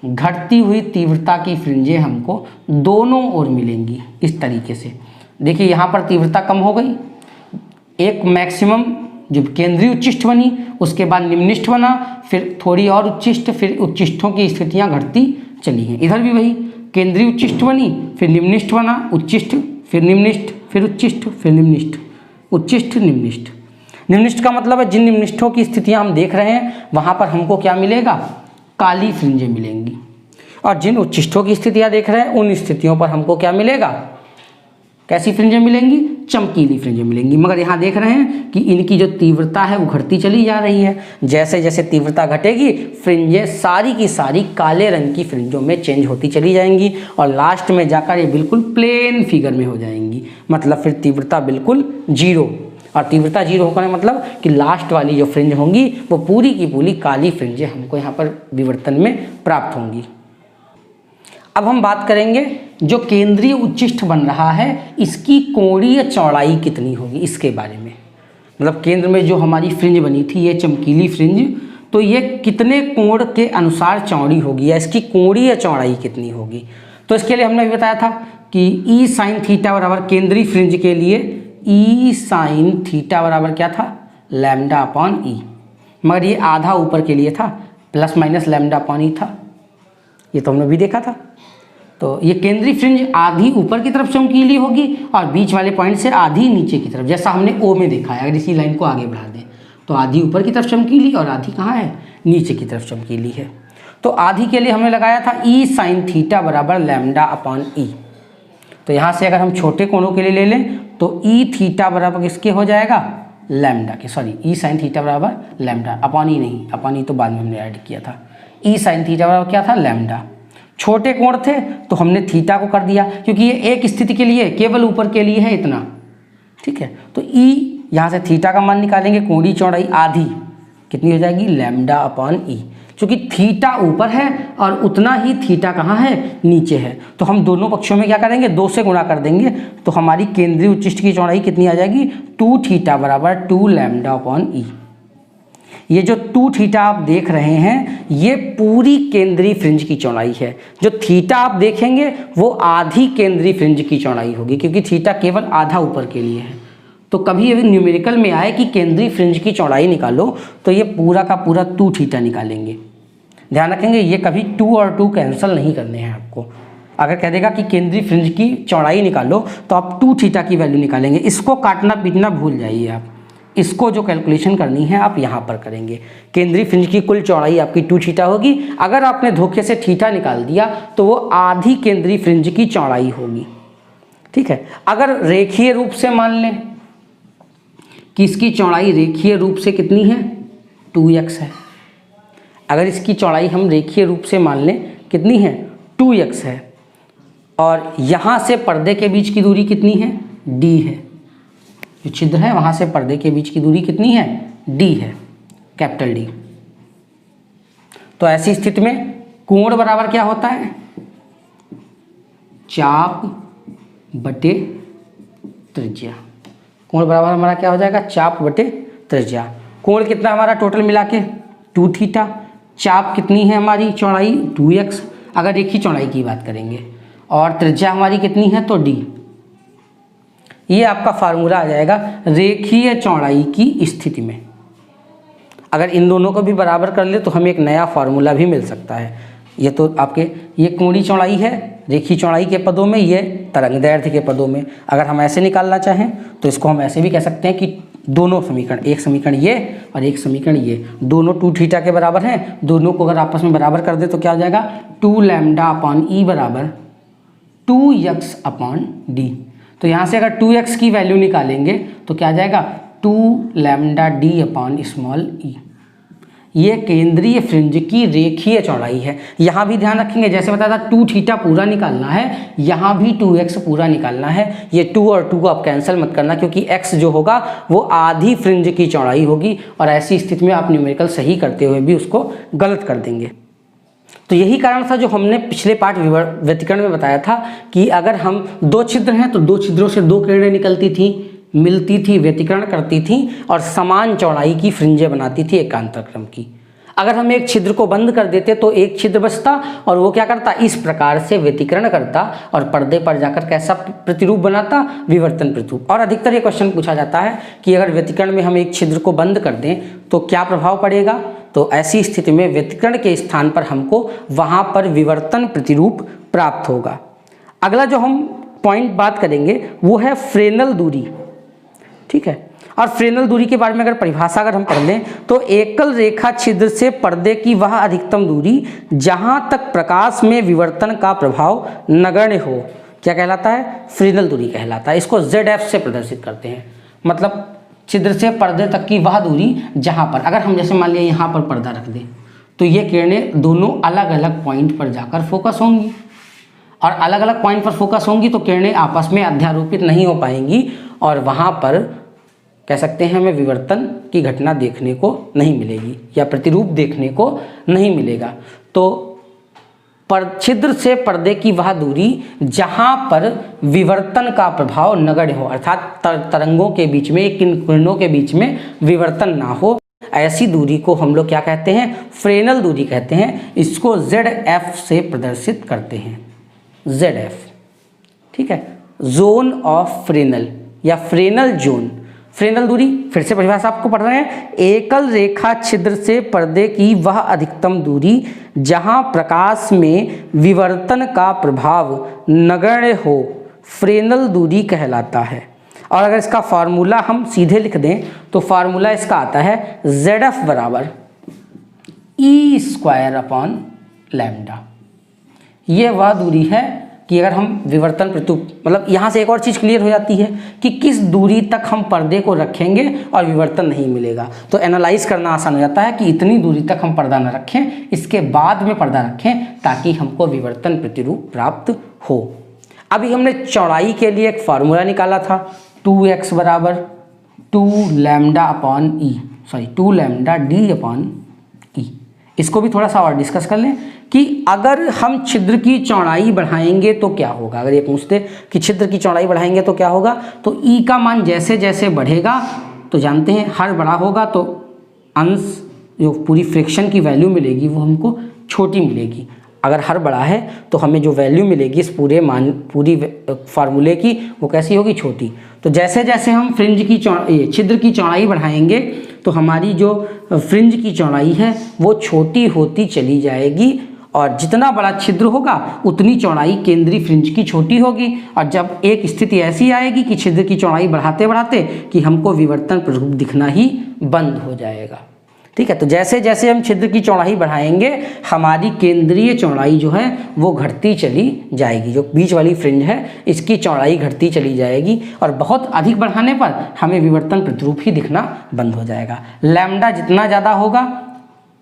घटती हुई तीव्रता की फ्रिंजें हमको दोनों ओर मिलेंगी इस तरीके से। देखिए यहाँ पर तीव्रता कम हो गई, एक मैक्सिमम जो केंद्रीय उच्चिष्ट बनी, उसके बाद निम्निष्ठ बना, फिर थोड़ी और उच्चिष्ट, फिर उच्चिष्टों की स्थितियां घटती चली हैं। इधर भी वही केंद्रीय उच्चिष्ट बनी, फिर निम्निष्ठ बना, उच्चिष्ट, फिर निम्निष्ठ, फिर उच्चिष्ट, फिर निम्निष्ठ, उच्चिष्ट निम्निष्ठ। निम्निष्ठ का मतलब है जिन निम्निष्ठों की स्थितियां हम देख रहे हैं वहां पर हमको क्या मिलेगा, काली फ्रिंजें मिलेंगी। और जिन उच्चिष्टों की स्थितियां देख रहे हैं उन स्थितियों पर हमको क्या मिलेगा, कैसी फ्रिंजें मिलेंगी, चमकीली फ्रिंजें मिलेंगी। मगर यहाँ देख रहे हैं कि इनकी जो तीव्रता है वो घटती चली जा रही है। जैसे जैसे तीव्रता घटेगी फ्रिंजें सारी की सारी काले रंग की फ्रिंजों में चेंज होती चली जाएंगी और लास्ट में जाकर ये बिल्कुल प्लेन फिगर में हो जाएंगी, मतलब फिर तीव्रता बिल्कुल 0। और तीव्रता 0 होने का मतलब कि लास्ट वाली जो फ्रिंज होंगी वो पूरी की पूरी काली फ्रिंजें हमको यहाँ पर विवर्तन में प्राप्त होंगी। अब हम बात करेंगे जो केंद्रीय उच्चिष्ठ बन रहा है इसकी कोणीय चौड़ाई कितनी होगी, इसके बारे में। मतलब केंद्र में जो हमारी फ्रिंज बनी थी, ये चमकीली फ्रिंज, तो ये कितने कोण के अनुसार चौड़ी होगी या इसकी कोणीय चौड़ाई कितनी होगी। तो इसके लिए हमने भी बताया था कि ई साइन थीटा बराबर केंद्रीय फ्रिंज के लिए ई साइन थीटा बराबर क्या था, लैम्डा अपॉन ई, मगर ये आधा ऊपर के लिए था, प्लस माइनस लैम्डा अपॉन ई था, ये तो हमने भी देखा था। तो ये केंद्रीय फ्रिंज आधी ऊपर की तरफ चमकीली होगी और बीच वाले पॉइंट से आधी नीचे की तरफ, जैसा हमने ओ में देखा है। अगर इसी लाइन को आगे बढ़ा दें तो आधी ऊपर की तरफ चमकीली और आधी कहाँ है, नीचे की तरफ चमकीली है। तो आधी के लिए हमने लगाया था ई साइन थीटा बराबर लैम्डा अपॉन ई। तो यहाँ से अगर हम छोटे कोणों के लिए ले लें तो ई थीटा बराबर किसके हो जाएगा, लैम्डा के, सॉरी ई साइन थीटा बराबर लैम्डा, अपॉन ई नहीं, अपॉन ई तो बाद में हमने ऐड किया था। ई साइन थीटा बराबर क्या था, लैम्डा। छोटे कोण थे तो हमने थीटा को कर दिया, क्योंकि ये एक स्थिति के लिए केवल ऊपर के लिए है इतना, ठीक है। तो ई यहाँ से थीटा का मान निकालेंगे, कोणीय चौड़ाई आधी कितनी हो जाएगी, लैम्डा अपॉन ई। क्योंकि थीटा ऊपर है और उतना ही थीटा कहाँ है, नीचे है, तो हम दोनों पक्षों में क्या करेंगे, 2 से गुणा कर देंगे, तो हमारी केंद्रीय उच्चिष्ठ की चौड़ाई कितनी आ जाएगी, 2 थीटा बराबर 2 लैम्डा अपॉन ई। ये जो 2 थीटा आप देख रहे हैं ये पूरी केंद्रीय फ्रिंज की चौड़ाई है। जो थीटा आप देखेंगे वो आधी केंद्रीय फ्रिंज की चौड़ाई होगी, क्योंकि थीटा केवल आधा ऊपर के लिए है। तो कभी अभी न्यूमेरिकल में आए कि केंद्रीय फ्रिंज की चौड़ाई निकालो तो ये पूरा का पूरा 2 थीटा निकालेंगे। ध्यान रखेंगे ये कभी 2 और 2 कैंसिल नहीं करने हैं आपको। अगर कह देगा कि केंद्रीय फ्रिंज की चौड़ाई निकालो तो आप 2 थीटा की वैल्यू निकालेंगे। इसको काटना पीटना भूल जाइए आप, इसको जो कैलकुलेशन करनी है आप यहाँ पर करेंगे। केंद्रीय फ्रिंज की कुल चौड़ाई आपकी 2 थीटा होगी। अगर आपने धोखे से थीटा निकाल दिया तो वो आधी केंद्रीय फ्रिंज की चौड़ाई होगी, ठीक है। अगर रेखीय रूप से मान लें कि इसकी चौड़ाई रेखीय रूप से कितनी है, 2x है। अगर इसकी चौड़ाई हम रेखीय रूप से मान लें कितनी है, 2x है, और यहाँ से पर्दे के बीच की दूरी कितनी है, d है। जो छिद्र है वहाँ से पर्दे के बीच की दूरी कितनी है, d है, कैपिटल D। तो ऐसी स्थिति में कोण बराबर क्या होता है, चाप बटे त्रिज्या। कोण बराबर हमारा क्या हो जाएगा, चाप बटे त्रिज्या। कोण कितना हमारा टोटल मिला के 2 थीटा, चाप कितनी है हमारी चौड़ाई 2x अगर एक ही चौड़ाई की बात करेंगे, और त्रिज्या हमारी कितनी है तो d। ये आपका फार्मूला आ जाएगा रेखीय चौड़ाई की स्थिति में। अगर इन दोनों को भी बराबर कर ले तो हमें एक नया फार्मूला भी मिल सकता है। ये तो आपके ये कोणीय चौड़ाई है रेखीय चौड़ाई के पदों में, ये तरंगदैर्ध्य के पदों में। अगर हम ऐसे निकालना चाहें तो इसको हम ऐसे भी कह सकते हैं कि दोनों समीकरण, एक समीकरण ये और एक समीकरण ये, दोनों 2 थीटा के बराबर हैं। दोनों को अगर आपस में बराबर कर दे तो क्या हो जाएगा, 2 लैम्डा अपॉन ई बराबर 2x अपॉन डी। तो यहाँ से अगर 2x की वैल्यू निकालेंगे तो क्या आ जाएगा, 2 लैम्डा डी अपॉन स्मॉल ई। ये केंद्रीय फ्रिंज की रेखीय चौड़ाई है। यहाँ भी ध्यान रखेंगे, जैसे बताया था 2 थीटा पूरा निकालना है, यहाँ भी 2x पूरा निकालना है। ये 2 और 2 को आप कैंसिल मत करना, क्योंकि x जो होगा वो आधी फ्रिंज की चौड़ाई होगी, और ऐसी स्थिति में आप न्यूमेरिकल सही करते हुए भी उसको गलत कर देंगे। तो यही कारण था जो हमने पिछले पाठ व्यतिकरण में बताया था कि अगर हम 2 छिद्र हैं तो 2 छिद्रों से 2 किरणें निकलती थी, मिलती थी, व्यतिकरण करती थी और समान चौड़ाई की फ्रिंजें बनाती थी एकांतर क्रम की। अगर हम एक छिद्र को बंद कर देते तो एक छिद्र बचता और वो क्या करता, इस प्रकार से व्यतिकरण करता और पर्दे पर जाकर कैसा प्रतिरूप बनाता, विवर्तन प्रतिरूप। और अधिकतर ये क्वेश्चन पूछा जाता है कि अगर व्यतिकरण में हम एक छिद्र को बंद कर दें तो क्या प्रभाव पड़ेगा। तो ऐसी स्थिति में व्यतिकरण के स्थान पर हमको वहाँ पर विवर्तन प्रतिरूप प्राप्त होगा। अगला जो हम पॉइंट बात करेंगे वो है फ्रेनल दूरी, ठीक है। और फ्रेनल दूरी के बारे में अगर परिभाषा अगर हम पढ़ लें तो एकल रेखा छिद्र से पर्दे की वह अधिकतम दूरी जहां तक प्रकाश में विवर्तन का प्रभाव नगण्य हो, क्या कहलाता है, फ्रेनल दूरी कहलाता है। इसको ZF से प्रदर्शित करते हैं, मतलब छिद्र से पर्दे तक की वह दूरी जहां पर, अगर हम जैसे मान लिया यहाँ पर पर्दा रख दें तो ये किरणें दोनों अलग अलग पॉइंट पर जाकर फोकस होंगी, और अलग अलग पॉइंट पर फोकस होंगी तो किरणें आपस में अध्यारोपित नहीं हो पाएंगी और वहाँ पर कह सकते हैं हमें विवर्तन की घटना देखने को नहीं मिलेगी या प्रतिरूप देखने को नहीं मिलेगा। तो छिद्र से पर्दे की वह दूरी जहाँ पर विवर्तन का प्रभाव नगण्य हो, अर्थात तरंगों के बीच में, किरणों के बीच में विवर्तन ना हो, ऐसी दूरी को हम लोग क्या कहते हैं, फ्रेनल दूरी कहते हैं। इसको ZF से प्रदर्शित करते हैं, ZF, ठीक है, जोन ऑफ फ्रेनल या फ्रेनल जोन। फ्रेनल दूरी फिर से परिभाषा आपको पढ़ रहे हैं, एकल रेखा छिद्र से पर्दे की वह अधिकतम दूरी जहां प्रकाश में विवर्तन का प्रभाव नगण्य हो, फ्रेनल दूरी कहलाता है। और अगर इसका फार्मूला हम सीधे लिख दें तो फार्मूला इसका आता है ZF बराबर E²/λ। ये वह दूरी है कि अगर हम विवर्तन प्रतिरूप, मतलब यहाँ से एक और चीज़ क्लियर हो जाती है कि किस दूरी तक हम पर्दे को रखेंगे और विवर्तन नहीं मिलेगा। तो एनालाइज करना आसान हो जाता है कि इतनी दूरी तक हम पर्दा न रखें, इसके बाद में पर्दा रखें ताकि हमको विवर्तन प्रतिरूप प्राप्त हो। अभी हमने चौड़ाई के लिए एक फार्मूला निकाला था, 2x बराबर 2λ/d/e। इसको भी थोड़ा सा और डिस्कस कर लें कि अगर हम छिद्र की चौड़ाई बढ़ाएंगे तो क्या होगा। अगर ये पूछते कि छिद्र की चौड़ाई बढ़ाएंगे तो क्या होगा, तो E का मान जैसे जैसे बढ़ेगा तो जानते हैं हर बड़ा होगा तो अंश जो पूरी फ्रैक्शन की वैल्यू मिलेगी वो हमको छोटी मिलेगी। अगर हर बड़ा है तो हमें जो वैल्यू मिलेगी इस पूरी फार्मूले की वो कैसी होगी, छोटी। तो जैसे जैसे हम छिद्र की चौड़ाई बढ़ाएंगे तो हमारी जो फ्रिंज की चौड़ाई है वो छोटी होती चली जाएगी, और जितना बड़ा छिद्र होगा उतनी चौड़ाई केंद्रीय फ्रिंज की छोटी होगी। और जब एक स्थिति ऐसी आएगी कि छिद्र की चौड़ाई बढ़ाते बढ़ाते कि हमको विवर्तन प्रतिरूप दिखना ही बंद हो जाएगा, ठीक है। तो जैसे जैसे हम छिद्र की चौड़ाई बढ़ाएंगे हमारी केंद्रीय चौड़ाई जो है वो घटती चली जाएगी, जो बीच वाली फ्रिंज है इसकी चौड़ाई घटती चली जाएगी, और बहुत अधिक बढ़ाने पर हमें विवर्तन प्रतिरूप ही दिखना बंद हो जाएगा। लैम्डा जितना ज़्यादा होगा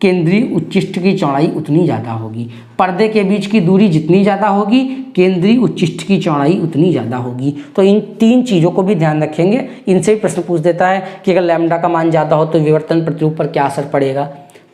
केंद्रीय उच्चिष्ट की चौड़ाई उतनी ज़्यादा होगी, पर्दे के बीच की दूरी जितनी ज़्यादा होगी केंद्रीय उच्चिष्ट की चौड़ाई उतनी ज़्यादा होगी। तो इन तीन चीज़ों को भी ध्यान रखेंगे। इनसे भी प्रश्न पूछ देता है कि अगर लैम्डा का मान ज़्यादा हो तो विवर्तन प्रतिरूप पर क्या असर पड़ेगा,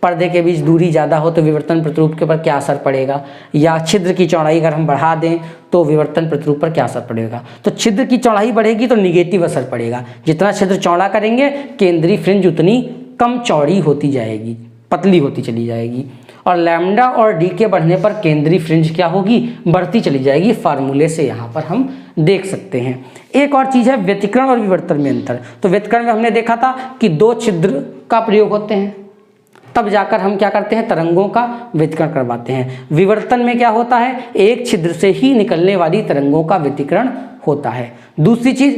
पर्दे के बीच दूरी ज़्यादा हो तो विवर्तन प्रतिरूप के ऊपर क्या असर पड़ेगा, या छिद्र की चौड़ाई अगर हम बढ़ा दें तो विवर्तन प्रतिरूप पर क्या असर पड़ेगा। तो छिद्र की चौड़ाई बढ़ेगी तो निगेटिव असर पड़ेगा, जितना छिद्र चौड़ा करेंगे केंद्रीय फ्रिंज उतनी कम चौड़ी होती जाएगी, पतली होती चली जाएगी। और लैम्डा और डी के बढ़ने पर केंद्रीय फ्रिंज क्या होगी, बढ़ती चली जाएगी। फार्मूले से यहाँ पर हम देख सकते हैं। एक और चीज़ है व्यतिकरण और विवर्तन में अंतर। तो व्यतिकरण में हमने देखा था कि दो छिद्र का प्रयोग होते हैं, तब जाकर हम क्या करते हैं, तरंगों का व्यतिकरण करवाते हैं। विवर्तन में क्या होता है, एक छिद्र से ही निकलने वाली तरंगों का व्यतिकरण होता है। दूसरी चीज़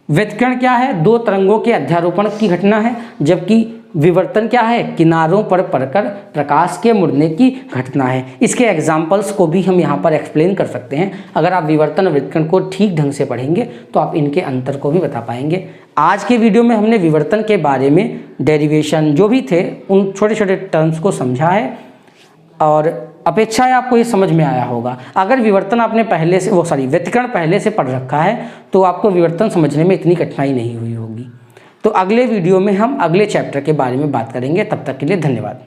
व्यतिकरण क्या है, दो तरंगों के अध्यारोपण की घटना है, जबकि विवर्तन क्या है, किनारों पर पड़कर प्रकाश के मुड़ने की घटना है। इसके एग्जाम्पल्स को भी हम यहाँ पर एक्सप्लेन कर सकते हैं। अगर आप विवर्तन और व्यतिकरण को ठीक ढंग से पढ़ेंगे तो आप इनके अंतर को भी बता पाएंगे। आज के वीडियो में हमने विवर्तन के बारे में डेरिवेशन जो भी थे उन छोटे छोटे टर्म्स को समझा है, और अपेक्षा है आपको ये समझ में आया होगा। अगर विवर्तन आपने व्यतिकरण पहले से पढ़ रखा है तो आपको विवर्तन समझने में इतनी कठिनाई नहीं हुई होगी। तो अगले वीडियो में हम अगले चैप्टर के बारे में बात करेंगे। तब तक के लिए धन्यवाद।